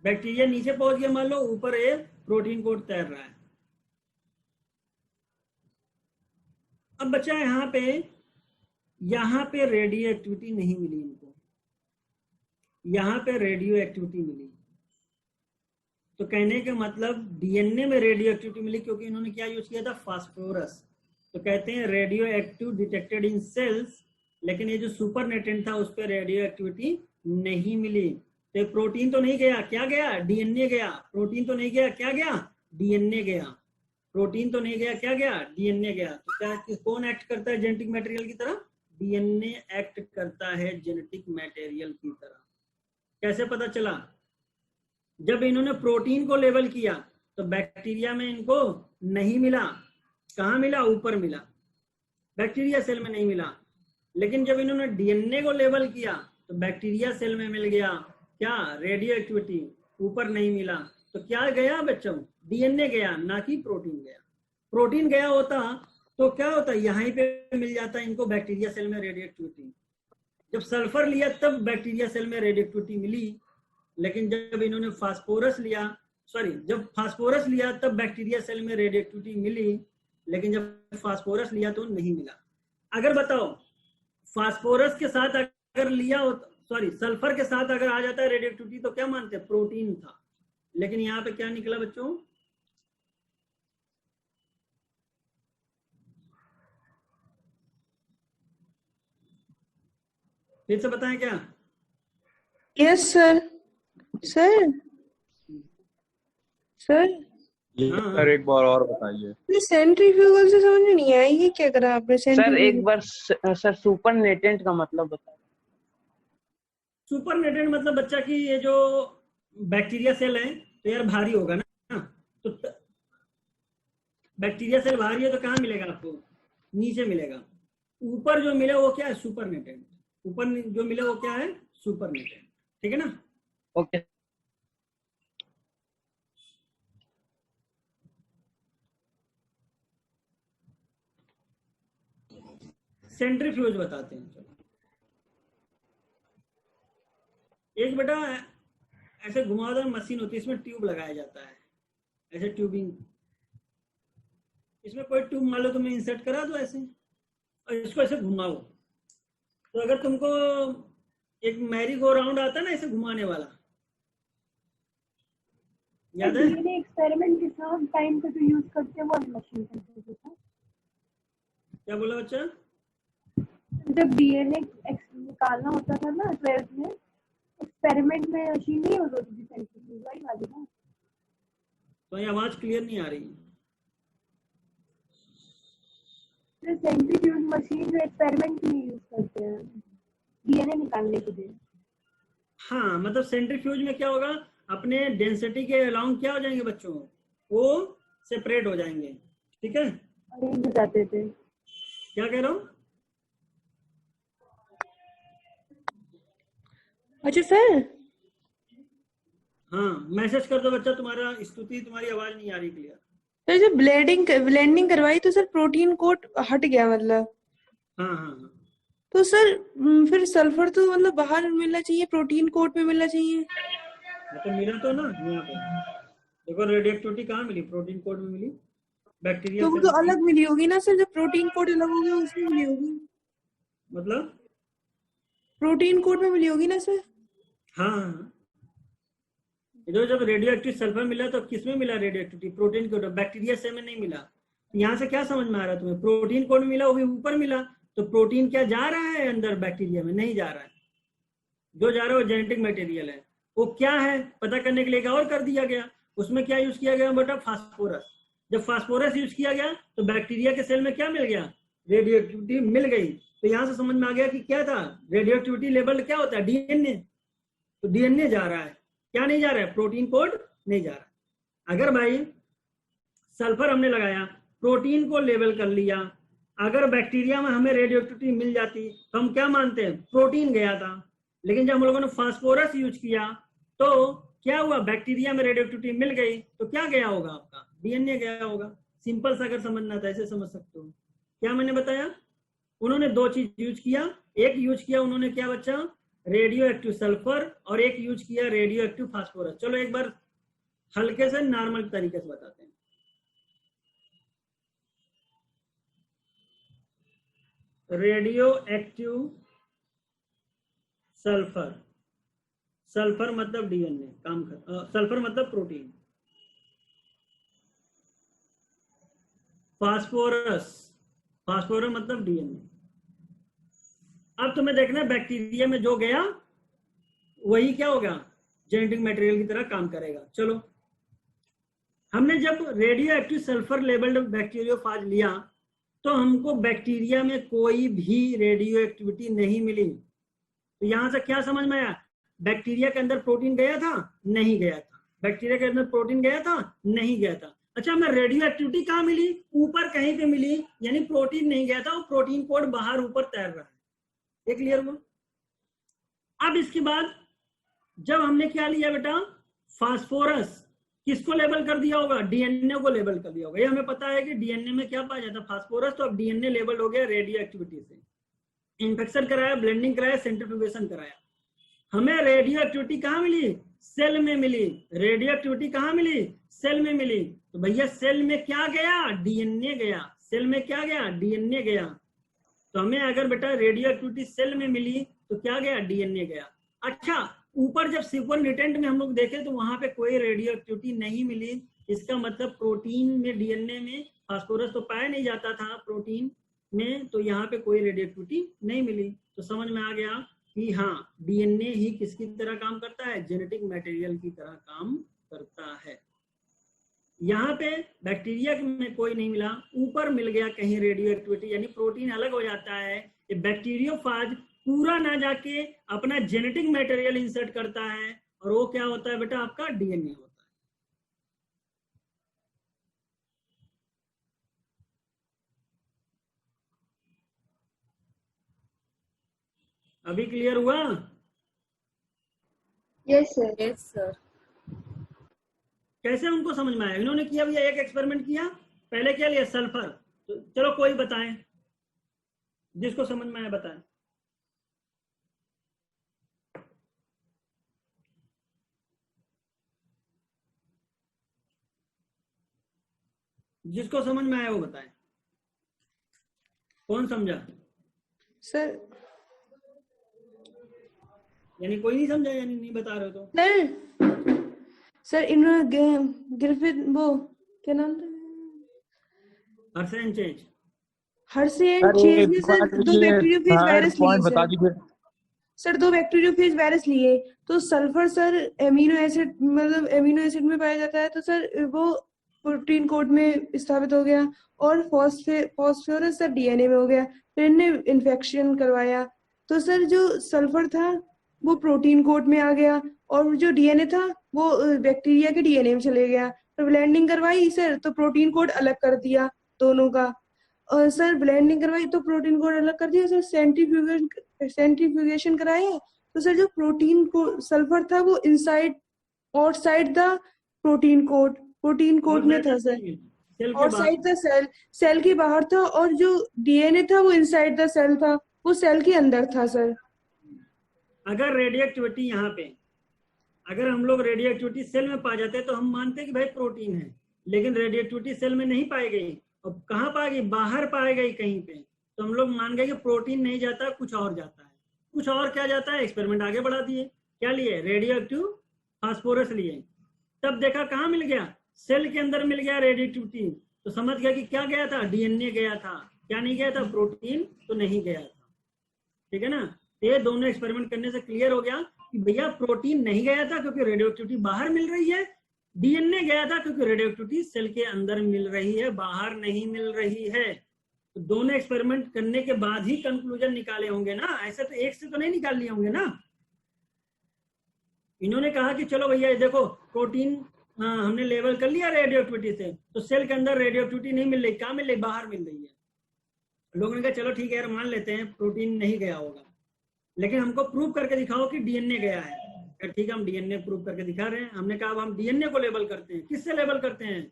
बैक्टीरिया नीचे पहुंच गया, मान लो ऊपर ये प्रोटीन कोड तैर रहा है। अब बच्चा यहाँ पे रेडियो एक्टिविटी नहीं मिली इनको, यहाँ पे रेडियो एक्टिविटी मिली। तो कहने का मतलब डीएनए में रेडियो एक्टिविटी मिली क्योंकि इन्होंने क्या यूज किया था, फास्फोरस। तो कहते हैं radioactive detected in cells, लेकिन ये जो सुपर नेटेंट था उस पर रेडियो एक्टिविटी नहीं मिली। तो प्रोटीन तो नहीं गया, क्या गया, डीएनए गया। प्रोटीन तो नहीं गया, क्या गया, डीएनए गया। प्रोटीन तो नहीं गया, क्या गया, डीएनए गया। तो क्या कौन एक्ट करता है जेनेटिक मटेरियल की तरह, डीएनए एक्ट करता है जेनेटिक मटेरियल की तरह। कैसे पता चला, जब इन्होंने प्रोटीन को लेबल किया तो बैक्टीरिया में इनको नहीं मिला, कहाँ मिला, ऊपर मिला, बैक्टीरिया सेल में नहीं मिला। लेकिन जब इन्होंने डीएनए को लेबल किया तो बैक्टीरिया सेल में मिल गया, क्या, रेडियो एक्टिविटी, ऊपर नहीं मिला। तो क्या गया बच्चों, डीएनए गया, ना कि प्रोटीन गया। प्रोटीन गया होता तो क्या होता, यहीं पे मिल जाता इनको बैक्टीरिया सेल में रेडियो एक्टिविटी। जब सल्फर लिया तब बैक्टीरिया सेल में रेडियो एक्टिविटी मिली, लेकिन जब इन्होंने जब फास्फोरस लिया तब बैक्टीरिया सेल में रेडियो एक्टिविटी मिली, लेकिन जब फास्फोरस लिया तो नहीं मिला। अगर बताओ फास्फोरस के साथ अगर लिया हो, सल्फर के साथ अगर आ जाता है रेडियो एक्टिविटी तो क्या मानते हैं, प्रोटीन था। लेकिन यहाँ पे क्या निकला बच्चों, फिर से बताएं क्या। Yes sir. सर हाँ। सर एक बार और बताइए। सेंट्रीफ्यूगल से समझ में नहीं आई, ये क्या करा आपने सर एक बार सर सुपर नेटेंट का मतलब बताइए। सुपर नेटेंट मतलब बच्चा की ये जो बैक्टीरिया सेल है तो यार भारी होगा ना, तो बैक्टीरिया सेल भारी है तो कहाँ मिलेगा आपको, नीचे मिलेगा। ऊपर जो मिले वो क्या है, सुपर नेटेंट। ऊपर जो मिले वो क्या है, सुपर नेटेंट। ठीक है ना, ओके। सेंट्रीफ्यूज बताते हैं। चलो, एक बेटा ऐसे घुमावदार मशीन होती है, इसमें ट्यूब लगाया जाता है, ऐसे ट्यूबिंग। इसमें कोई ट्यूब मान लो तुम्हें इंसर्ट करा दो ऐसे, और इसको ऐसे घुमाओ। तो अगर तुमको एक मैरी गो राउंड आता है ना ऐसे घुमाने वाला, याद है, एक्सपेरिमेंट के साथ टाइम पे तो यूज करते हैं वो मशीन का। क्या बोला बच्चा, जब डीएनए निकालना होता था ना 12th में, एक्सपेरिमेंट में मशीन नहीं होती थी, सेंट्रीफ्यूज वाली ना। तो ये आवाज क्लियर नहीं आ रही। सेंट्रीफ्यूज मशीन जो एक्सपेरिमेंट में यूज करते हैं डीएनए निकालने के लिए। हाँ, मतलब सेंट्रीफ्यूज में क्या होगा, अपने डेंसिटी के अलाउंग क्या हो जाएंगे बच्चों, वो सेपरेट हो जाएंगे, ठीक है। अरेंज हो जाते थे। क्या कह रहा हूँ? अच्छा सर, हाँ, मैसेज कर दो बच्चा, तुम्हारा स्तुति, तुम्हारी आवाज नहीं आ रही क्लियर। सर जब ब्लेंडिंग करवाई तो सर प्रोटीन कोट हट गया मतलब। हाँ हाँ हाँ, तो सर फिर सल्फर तो मतलब बाहर मिलना चाहिए, प्रोटीन कोट में मिलना चाहिए। तो मिला तो ना यहाँ पे, देखो रेडियोएक्टिविटी कहाँ मिली, प्रोटीन कोड में मिली, बैक्टीरिया तो वो से तो अलग मिली होगी ना सर, जब प्रोटीन कोट अलग हो गया उसमें मिली होगी, मतलब प्रोटीन कोट में मिली होगी ना सर। हाँ हाँ, इधर जब रेडियो एक्टिव सल्फर मिला तो किसमें मिला रेडियोएक्टिविटी, प्रोटीन कोड, बैक्टीरिया से में नहीं मिला। तो यहाँ से क्या समझ में आ रहा है तुम्हें, प्रोटीन कोड मिला वो भी ऊपर मिला, तो प्रोटीन क्या जा रहा है अंदर बैक्टीरिया में, नहीं जा रहा है, जो जा रहा है वो जेनेटिक मटेरियल है। वो क्या है पता करने के लिए और कर दिया गया, उसमें क्या यूज किया गया बेटा, फास्फोरस। जब फास्फोरस यूज किया गया तो बैक्टीरिया के सेल में क्या मिल गया, रेडियोएक्टिविटी मिल गई। तो यहाँ से समझ में आ गया कि क्या था, रेडियोएक्टिविटी लेवल क्या होता है, डीएनए। तो डीएनए जा रहा है, क्या नहीं जा रहा है, प्रोटीन कोड नहीं जा रहा है। अगर भाई सल्फर हमने लगाया, प्रोटीन को लेबल कर लिया, अगर बैक्टीरिया में हमें रेडियोएक्टिविटी मिल जाती तो हम क्या मानते हैं, प्रोटीन गया था। लेकिन जब हम लोगों ने फास्फोरस यूज किया तो क्या हुआ, बैक्टीरिया में रेडियोएक्टिविटी मिल गई, तो क्या गया होगा आपका, डीएनए गया होगा। सिंपल सा अगर समझना था ऐसे समझ सकते हो। क्या मैंने बताया, उन्होंने दो चीज यूज किया, एक यूज किया उन्होंने क्या बच्चा, रेडियो एक्टिव सल्फर, और एक यूज किया रेडियो एक्टिव फास्फोरस। चलो एक बार हल्के से नॉर्मल तरीके से बताते हैं। रेडियो एक्टिव सल्फर, सल्फर मतलब डीएनए काम कर, सल्फर मतलब प्रोटीन, फास्फोरस, फास्फोरस मतलब डीएनए। अब तुम्हें देखना है बैक्टीरिया में जो गया वही क्या होगा, जेनेटिक मटेरियल की तरह काम करेगा। चलो, हमने जब radio active sulphur labelled bacteriophage लिया तो हमको बैक्टीरिया में कोई भी रेडियो एक्टिविटी नहीं मिली। तो यहां से क्या समझ में आया, बैक्टीरिया के अंदर प्रोटीन गया था, नहीं गया था, बैक्टीरिया के अंदर प्रोटीन गया था, नहीं गया था। अच्छा, हमें रेडियो एक्टिविटी कहाँ मिली, ऊपर कहीं पे मिली, यानी प्रोटीन नहीं गया था, वो प्रोटीन कोड बाहर ऊपर तैर रहा है। ये क्लियर हुआ। अब इसके बाद जब हमने क्या लिया बेटा, फास्फोरस, किसको लेबल कर दिया होगा, डीएनए को लेबल कर दिया होगा। ये हमें पता है कि डीएनए में क्या पाया जाता है, फास्फोरस। तो अब डीएनए लेबल हो गया रेडियो एक्टिविटी से। इन्फेक्शन कराया, ब्लेंडिंग कराया, सेंट्रीफ्यूगेशन कराया, हमें रेडियो एक्टिविटी कहाँ मिली, सेल में मिली। रेडियो एक्टिविटी कहाँ मिली, सेल में मिली। तो भैया सेल में क्या गया, डीएनए गया। सेल में क्या गया, डीएनए गया। तो हमें अगर बेटा रेडियो एक्टिविटी सेल में मिली तो क्या गया, डीएनए गया। अच्छा, ऊपर जब सुपरनिटेंट में हम लोग देखे तो वहां पे कोई रेडियो एक्टिविटी नहीं मिली। इसका मतलब प्रोटीन में, डीएनए में फास्फोरस तो पाया नहीं जाता था प्रोटीन में, तो यहाँ पे कोई रेडियो एक्टिविटी नहीं मिली। तो समझ में आ गया कि हाँ, डीएनए ही किसकी तरह काम करता है, जेनेटिक मटेरियल की तरह काम करता है। यहाँ पे बैक्टीरिया में कोई नहीं मिला, ऊपर मिल गया कहीं रेडियो एक्टिविटी, यानी प्रोटीन अलग हो जाता है। ये बैक्टीरियोफाज पूरा ना जाके अपना जेनेटिक मटेरियल इंसर्ट करता है, और वो क्या होता है बेटा, आपका डीएनए होता है। अभी क्लियर हुआ? Yes sir. Yes sir. कैसे उनको समझ में आया, इन्होंने किया भैया एक एक्सपेरिमेंट किया, पहले क्या लिया, सल्फर। तो चलो कोई बताएं, जिसको समझ में आया बताएं। जिसको समझ में आया वो बताएं। कौन समझा सर? यानी कोई नहीं समझा, यानी नहीं बता रहे हो तो। सर इन्होंने ग्रिफिथ, वो क्या नाम था, हर्षेन चेज, हर्षेन चेज ने सर दो बैक्टीरियोफेज वायरस लिए बता दीजिए सर, दो बैक्टीरियोफेज वायरस लिए। तो सल्फर सर एमिनो एसिड, मतलब एमिनो एसिड में पाया जाता है। तो सर वो प्रोटीन कोड में स्थापित हो गया, और फॉस्फोरस सर डीएनए में हो गया, फिर इन्हें इन्फेक्शन करवाया, तो सर जो सल्फर था वो प्रोटीन कोड में आ गया, और जो डीएनए था वो बैक्टीरिया के डीएनए में चले गया। तो ब्लेंडिंग करवाई सर तो प्रोटीन कोड अलग कर दिया दोनों का, और सर ब्लेंडिंग करवाई तो प्रोटीन कोड अलग कर दिया सर। सेंट्रीफ्यूगेशन कराया तो सर जो प्रोटीन को सल्फर था वो inside outside the protein code में था सर, सेल के आउटसाइड द सेल के बाहर था, और जो डीएनए था वो इनसाइड द सेल था, वो सेल के अंदर था सर। अगर रेडियो एक्टिविटी यहाँ पे, अगर हम लोग रेडियो एक्टिविटी सेल में पा जाते हैं तो हम मानते हैं कि भाई प्रोटीन है, लेकिन रेडियो एक्टिविटी सेल में नहीं पाई गई, अब कहाँ पाई गई, बाहर पाई गई कहीं पे, तो हम लोग मान गए कि प्रोटीन नहीं जाता, कुछ और जाता है। कुछ और क्या जाता है, एक्सपेरिमेंट आगे बढ़ा दिए, क्या लिए, रेडियो एक्टिव फास्फोरस लिए, तब देखा कहाँ मिल गया, सेल के अंदर मिल गया रेडियो एक्टिविटी, तो समझ गया कि क्या गया था, डीएनए गया था, क्या नहीं गया था, प्रोटीन तो नहीं गया था। ठीक है ना, ये दोनों एक्सपेरिमेंट करने से क्लियर हो गया कि भैया प्रोटीन नहीं गया था क्योंकि रेडियो एक्टिविटी बाहर मिल रही है, डीएनए गया था क्योंकि रेडियो एक्टिविटी सेल के अंदर मिल रही है, बाहर नहीं मिल रही है। तो दोनों एक्सपेरिमेंट करने के बाद ही कंक्लूजन निकाले होंगे ना, ऐसे तो एक से तो नहीं निकाल लिए होंगे ना। इन्होंने कहा कि चलो भैया देखो प्रोटीन हमने लेवल कर लिया रेडियो एक्टिविटी से, तो सेल के अंदर रेडियो एक्टिविटी नहीं मिल रही, कहाँ मिल रही, बाहर मिल रही है। लोगों ने कहा चलो ठीक है यार, मान लेते हैं प्रोटीन नहीं गया होगा, लेकिन हमको प्रूव करके दिखाओ कि डीएनए गया है। ठीक है, हम डीएनए प्रूव करके दिखा रहे हैं। हमने कहा अब हम डीएनए को लेबल करते हैं, किससे लेबल करते हैं,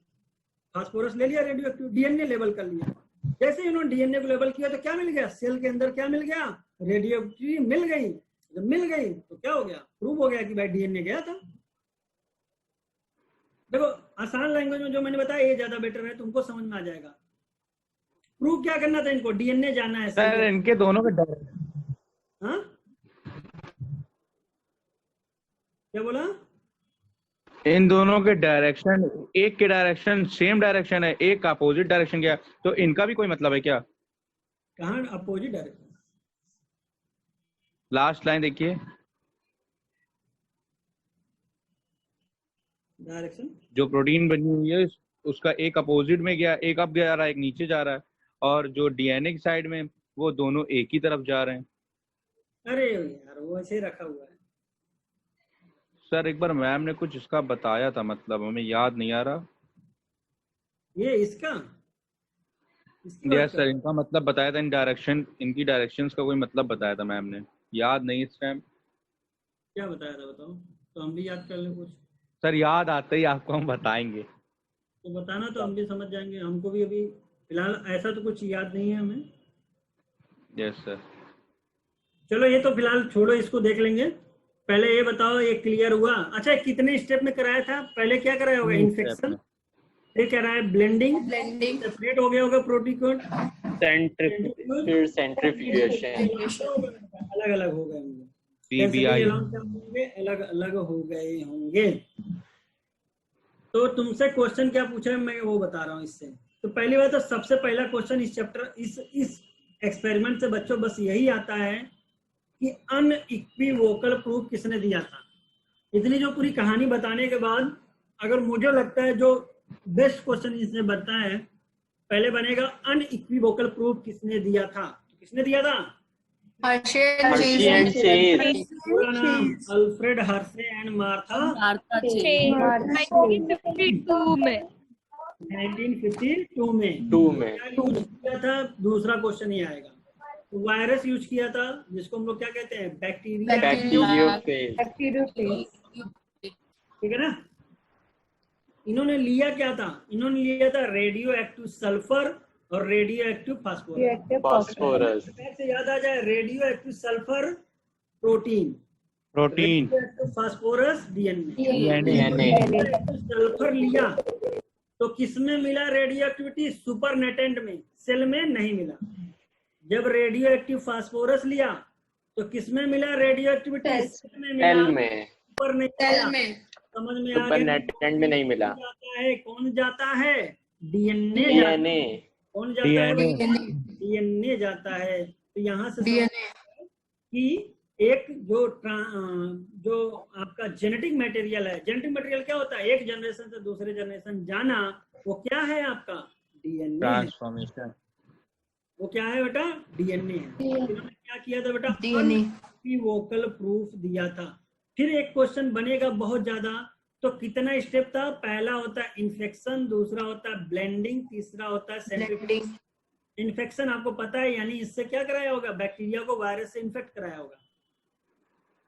फास्फोरस ले लिया, रेडियो एक्टिव डीएनए लेबल कर लिया। जैसे इन्होंने डीएनए को लेबल किया तो क्या मिल गया, सेल के अंदर क्या मिल गया, रेडियो एक्टिविटी मिल गई। जब मिल गई तो क्या हो गया, प्रूव हो गया कि भाई डीएनए गया था। देखो आसान लैंग्वेज में जो मैंने बताया ये ज्यादा बेटर है, तुमको समझ में आ जाएगा। प्रूव क्या करना था इनको, डीएनए जाना है सर इनके दोनों के डायरेक्शन, हाँ क्या बोला, इन दोनों के डायरेक्शन, एक के डायरेक्शन सेम डायरेक्शन है, एक अपोजिट डायरेक्शन गया, तो इनका भी कोई मतलब है क्या? कहाँ अपोजिट डायरेक्शन, लास्ट लाइन देखिए, डायरेक्शन जो प्रोटीन बनी हुई है उसका एक अपोजिट में गया, एक अब जा रहा है, एक नीचे जा रहा है, और जो डीएनए की साइड में वो दोनों एक ही तरफ जा रहे हैं। अरे यार वो ऐसे रखा हुआ है सर एक बार मैम ने कुछ इसका बताया था, मतलब हमें याद नहीं आ रहा। ये इसका यस सर, इनका मतलब बताया था, इन डायरेक्शन, इनकी डायरेक्शंस का कोई मतलब बताया था मैम ने, याद नहीं इस टाइम। क्या बताया था बताओ, तो हम भी याद कर लें कुछ। सर याद आते ही आपको हम बताएंगे। तो बताना तो हम भी समझ जाएंगे, हमको भी अभी फिलहाल ऐसा तो कुछ याद नहीं है हमें। Yes sir. चलो ये तो फिलहाल छोड़ो, इसको देख लेंगे। पहले ये बताओ ये क्लियर हुआ, अच्छा कितने स्टेप में कराया था, पहले क्या कराया होगा, इन्फेक्शन, फिर कराया ब्लेंडिंग, सेपरेट हो गया होगा प्रोटीन कोड, फिर सेंट्रीफ्यूगेशन, अलग अलग हो गए होंगे, पीबीआई अलग अलग हो गए होंगे। तो तुमसे क्वेश्चन क्या पूछा है मैं वो बता रहा हूँ इससे। तो पहली बात तो सबसे पहला क्वेश्चन इस चैप्टर इस एक्सपेरिमेंट से बच्चों बस यही आता है कि अनइक्विवोकल प्रूफ किसने दिया था। इतनी जो पूरी कहानी बताने के बाद अगर मुझे लगता है जो बेस्ट क्वेश्चन इसने बनता है, पहले बनेगा अनइक्विवोकल प्रूफ किसने दिया था। किसने दिया था, पूरा नाम Alfred Hershey and Martha chase, 1952 में यूज किया था। दूसरा क्वेश्चन ये आएगा, तो वायरस यूज किया था जिसको हम लोग क्या कहते हैं, बैक्टीरियोफेज, ठीक है ना। इन्होंने लिया क्या था, इन्होंने लिया था रेडियो एक्टिव सल्फर और रेडियो एक्टिव फास्फोरस। से याद आ जाए, radio active sulphur protein, phosphorus DNA. Sulphur लिया तो किसमें मिला रेडियो एक्टिविटी, सुपर नेटेंट में, सेल में नहीं मिला। जब रेडियो एक्टिव फास्फोरस लिया तो किसमें मिला रेडियो एक्टिविटी, सेल में मिला, सुपर नेटेंट में। समझ में आ गया, नेटेंट में नहीं मिला। जाता है कौन जाता है, डीएनए। कौन जाता है, डीएनए जाता है। तो यहाँ से कि एक जो आपका जेनेटिक मटेरियल है, जेनेटिक मटेरियल क्या होता है, एक जनरेशन से दूसरे जनरेशन जाना, वो क्या है आपका डीएनए है। ट्रांसफॉर्मेशन, वो क्या है बेटा, डीएनए है। इन्होंने क्या किया था बेटा, डीएनए वोकल प्रूफ दिया था। फिर एक क्वेश्चन बनेगा बहुत ज्यादा, तो कितना स्टेप था, पहला होता है इन्फेक्शन, दूसरा होता है ब्लेंडिंग, तीसरा होता है सेंट्रीफ्यूज। इन्फेक्शन आपको पता है, यानी इससे क्या कराया होगा, बैक्टीरिया को वायरस से इन्फेक्ट कराया होगा।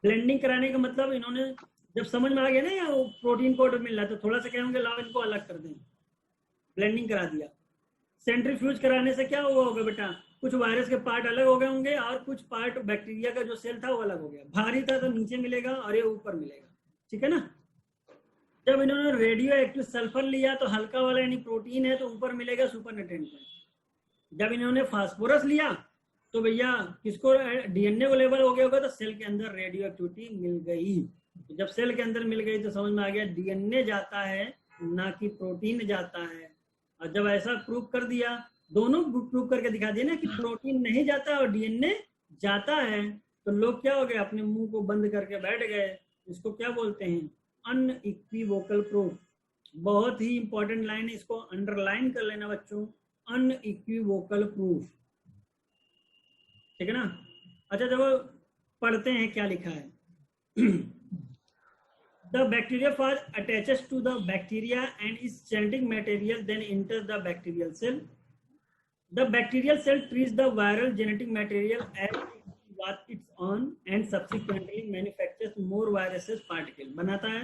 ब्लेंडिंग कराने का मतलब इन्होंने जब समझ में आ गया ना या वो प्रोटीन कोड मिल रहा है, तो थोड़ा सा क्या होंगे, लाओ इनको अलग कर दें, ब्लेंडिंग करा दिया। सेंट्रीफ्यूज कराने से क्या हुआ होगा बेटा, कुछ वायरस के पार्ट अलग हो गए होंगे और कुछ पार्ट बैक्टीरिया का जो सेल था वो अलग हो गया। भारी था तो नीचे मिलेगा और ये ऊपर मिलेगा, ठीक है ना। जब इन्होंने रेडियो एक्टिव सल्फर लिया तो हल्का वाला यानी प्रोटीन है तो ऊपर मिलेगा सुपर न्यूट्रिएंट में। जब इन्होंने फास्फोरस लिया तो भैया किसको, डीएनए को लेवल हो गया होगा तो सेल के अंदर रेडियो एक्टिविटी मिल गई। तो जब सेल के अंदर मिल गई तो समझ में आ गया डीएनए जाता है ना कि प्रोटीन जाता है। और जब ऐसा प्रूव कर दिया, दोनों प्रूव करके दिखा दिया ना कि प्रोटीन नहीं जाता और डीएनए जाता है, तो लोग क्या हो गए, अपने मुंह को बंद करके बैठ गए। इसको क्या बोलते हैं, अनइक्विवोकल प्रूफ। बहुत ही इंपॉर्टेंट लाइन है, इसको अंडरलाइन कर लेना बच्चों, अनइक्विवोकल प्रूफ, ठीक है ना। अच्छा जब पढ़ते हैं क्या लिखा है। The bacteriophage attaches to the bacteria and its genetic material then enters the bacterial cell. The bacterial cell treats the viral genetic material as what its own and subsequently manufactures more viruses particle. बनाता है।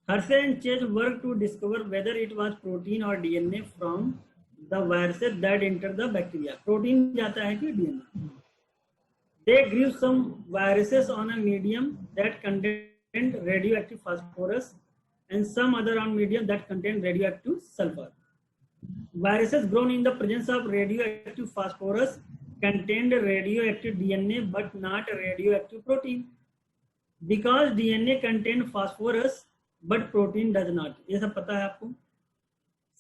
Hershey and Chase work to discover whether it was protein or DNA from the viruses that enter the bacteria. Protein जाता है कि DNA? They grew some viruses on a medium that contained radioactive phosphorus and some other on medium that contained radioactive sulfur. Viruses grown in the presence of radioactive phosphorus contained radioactive DNA but not radioactive protein. Because DNA contained phosphorus but protein does not. ये सब पता है आपको।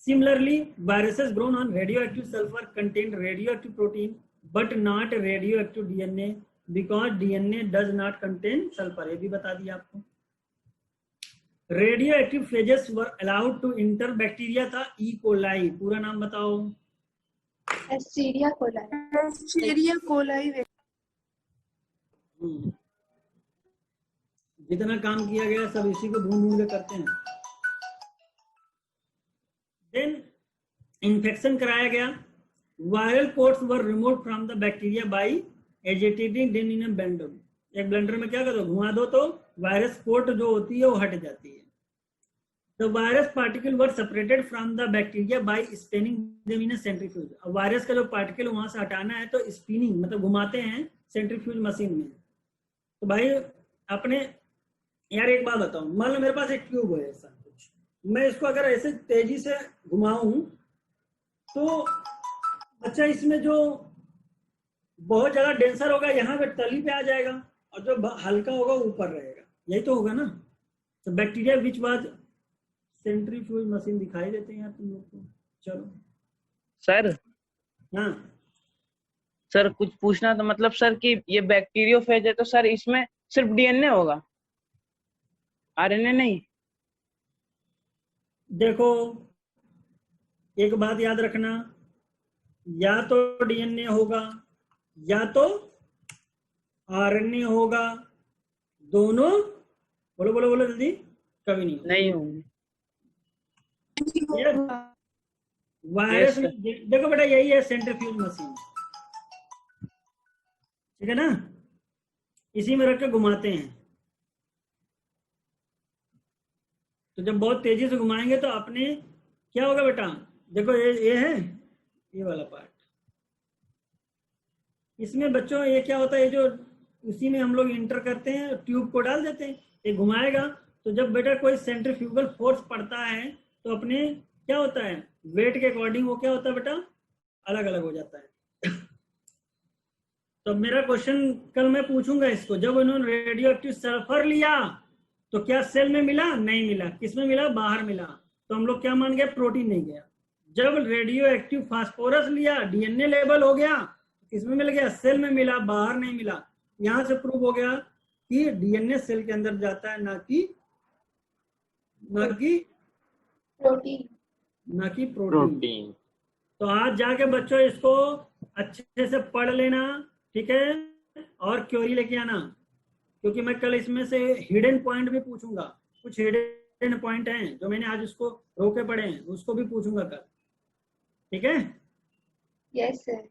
Similarly, viruses grown on radioactive sulfur contained radioactive protein but not radioactive DNA because DNA does not contain sulfur. ये भी बता दिया आपको। Radioactive phages were allowed to enter bacteria था E. coli। पूरा नाम बताओ। एस्चेरिया कोलाई। एस्चेरिया कोलाई। जितना काम किया गया सब इसी को ढूंढ ढूंढ के करते हैं। देन इन्फेक्शन कराया गया। Viral quotes were remove from the bacteria by agitating them in a blender. एक ब्लेंडर में क्या करो, घुमा दो तो वायरस कोट जो होती है वो हट जाती है। The virus particle were separated from the bacteria by spinning them in a centrifuge. अब वायरस का जो पार्टिकल वहां से हटाना है तो स्पिनिंग मतलब घुमाते हैं सेंट्रीफ्यूज मशीन में। तो भाई अपने यार एक बात बताओ, मान लो मेरे पास एक ट्यूब है ऐसा कुछ, मैं इसको अगर ऐसे तेजी से घुमाऊं तो अच्छा इसमें जो बहुत ज्यादा डेंसर होगा यहाँ पे तली पे आ जाएगा और जो हल्का होगा ऊपर रहेगा, यही तो होगा ना। तो bacteria which was centrifuge machine दिखाई देते हैं यार तुम लोग को। चलो सर। हाँ सर कुछ पूछना था, मतलब सर कि ये बैक्टीरियोफेज है तो सर इसमें सिर्फ डीएनए होगा, आरएनए नहीं? देखो एक बात याद रखना, या तो डीएनए होगा या तो आरएनए होगा, दोनों बोलो बोलो बोलो जल्दी, कभी नहीं होंगे। वायरस में देखो बेटा यही है सेंट्रीफ्यूज मशीन, ठीक है ना, इसी में रख के घुमाते हैं। तो जब बहुत तेजी से घुमाएंगे तो अपने क्या होगा बेटा, देखो ये है ये वाला पार्ट, इसमें बच्चों ये क्या होता है, ये जो उसी में हम लोग इंटर करते हैं, ट्यूब को डाल देते हैं, ये घुमाएगा। तो जब बेटा कोई सेंट्रीफ्यूगल फोर्स पड़ता है तो अपने क्या होता है, वेट के अकॉर्डिंग वो क्या होता है बेटा, अलग अलग हो जाता है। तो मेरा क्वेश्चन कल मैं पूछूंगा इसको, जब उन्होंने रेडियो एक्टिव सल्फर लिया तो क्या सेल में मिला? नहीं मिला। किस में मिला? बाहर मिला। तो हम लोग क्या मान गए, प्रोटीन नहीं गया। जब रेडियो एक्टिव फास्फोरस लिया, डीएनए लेवल हो गया, किसमें मिल गया? सेल में मिला, बाहर नहीं मिला। यहाँ से प्रूव हो गया कि डीएनए सेल के अंदर जाता है, ना कि प्रोटीन। प्रोटीन। तो आज जाके बच्चों इसको अच्छे से पढ़ लेना, ठीक है, और क्वेरी लेके आना, क्योंकि मैं कल इसमें से हिडन पॉइंट भी पूछूंगा। कुछ हिडन पॉइंट हैं जो मैंने आज उसको रोके पड़े हैं, उसको भी पूछूंगा कल, ठीक है। Yes sir.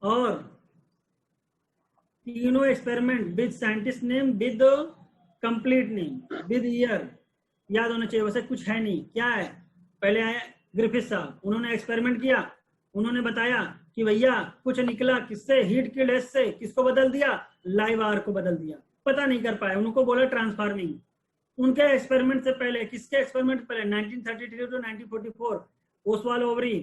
और तीनों experiment with scientist name, with complete name, with year याद होना चाहिए। वैसे कुछ है नहीं, क्या है, पहले आए ग्रिफिथ साहब, उन्होंने एक्सपेरिमेंट किया, उन्होंने बताया कि भैया कुछ निकला किससे, हीट की डेथ से, किसको बदल दिया, लाइव आर को बदल दिया, पता नहीं कर पाए, उनको बोला ट्रांसफार्मिंग। उनके एक्सपेरिमेंट से पहले, किसके एक्सपेरिमेंट पहले, 1933 to 1944, Oswald Avery,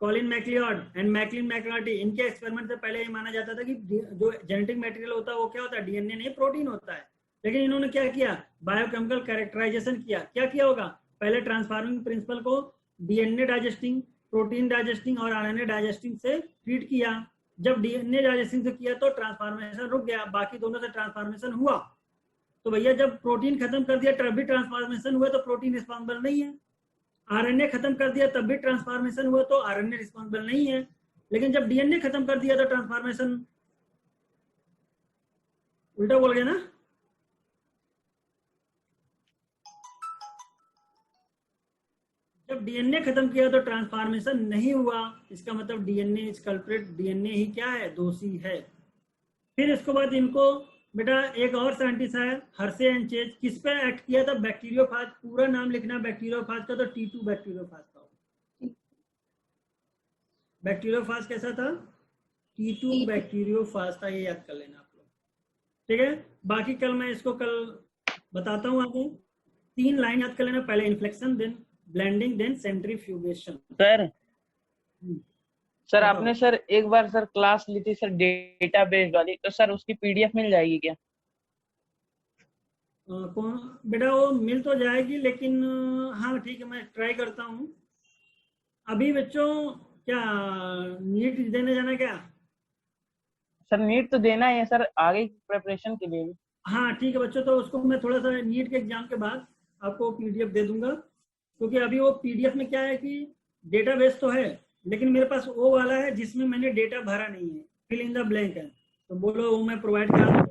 Colin MacLeod and Maclyn McCarty, इनके एक्सपेरिमेंट से पहले ये माना जाता था कि जो जेनेटिक मटेरियल होता है वो क्या होता है, डीएनए नहीं प्रोटीन होता है। लेकिन इन्होंने क्या किया, बायोकेमिकल कैरेक्टराइजेशन किया। क्या किया होगा, पहले ट्रांसफार्मिंग प्रिंसिपल को डीएनए डाइजेस्टिंग, प्रोटीन डाइजेस्टिंग और आरएनए डाइजेस्टिंग से ट्रीट किया। जब डीएनए डाइजेस्टिंग से किया तो ट्रांसफॉर्मेशन रुक गया, बाकी दोनों से ट्रांसफॉर्मेशन हुआ। तो भैया जब प्रोटीन खत्म कर दिया तब भी ट्रांसफॉर्मेशन हुआ, तो प्रोटीन रिस्पॉन्सिबल नहीं है। आरएनए खत्म कर दिया तब भी ट्रांसफॉर्मेशन हुआ, तो आरएनए रिस्पॉन्सिबल नहीं है। लेकिन जब डीएनए खत्म कर दिया तो ट्रांसफॉर्मेशन, उल्टा बोल गया ना। जब डीएनए खत्म किया तो ट्रांसफॉर्मेशन नहीं हुआ, इसका मतलब डीएनए इज कल्प्रिट, डीएनए ही क्या है, दोषी है। फिर इसके बाद इनको बेटा एक और साइंटिस्ट है हर्शे एंड चेज, किस पे एक्ट किया था, बैक्टीरियोफाज, पूरा नाम लिखना बैक्टीरियोफाज का, तो T2 बैक्टीरियोफाज था। बैक्टीरियोफाज कैसा था, T2 बैक्टीरियोफाज था, ये याद कर लेना आप लोग, ठीक है। बाकी कल मैं इसको कल बताता हूँ आगे। 3 लाइन याद कर लेना, पहले infection, then blending, then centrifugation. Sir आपने सर एक बार सर क्लास ली थी सर डेटाबेस वाली, तो सर उसकी पीडीएफ मिल जाएगी क्या? कौन बेटा, वो मिल तो जाएगी, लेकिन हाँ ठीक है, मैं ट्राई करता हूँ। अभी बच्चों क्या नीट देने जाना क्या? सर नीट तो देना ही है सर, आगे प्रिपरेशन के लिए भी। हाँ ठीक है बच्चों, तो उसको मैं थोड़ा सा नीट के एग्जाम के बाद आपको पीडीएफ दे दूंगा, क्योंकि अभी वो पीडीएफ में क्या है कि डेटाबेस तो है, लेकिन मेरे पास वो वाला है जिसमें मैंने डेटा भरा नहीं है, फिल इन द ब्लैंक है, तो बोलो वो मैं प्रोवाइड करा दूँ।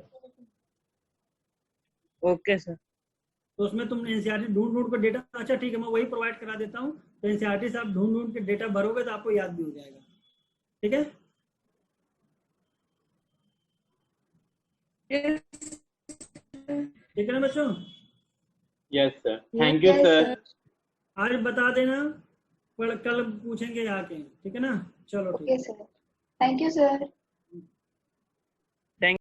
Okay sir. तो उसमें तुम एनसीईआरटी ढूंढ के डेटा, अच्छा ठीक है मैं वही प्रोवाइड करा देता हूँ, तो एनसीईआरटी से आप ढूंढ के डेटा भरोगे तो आपको याद भी हो जाएगा, ठीक है। ठीक है ना बच्चों? Yes sir, thank you sir. आज बता देना, पर कल पूछेंगे आके, ठीक है ना। चलो ठीक है, थैंक यू सर।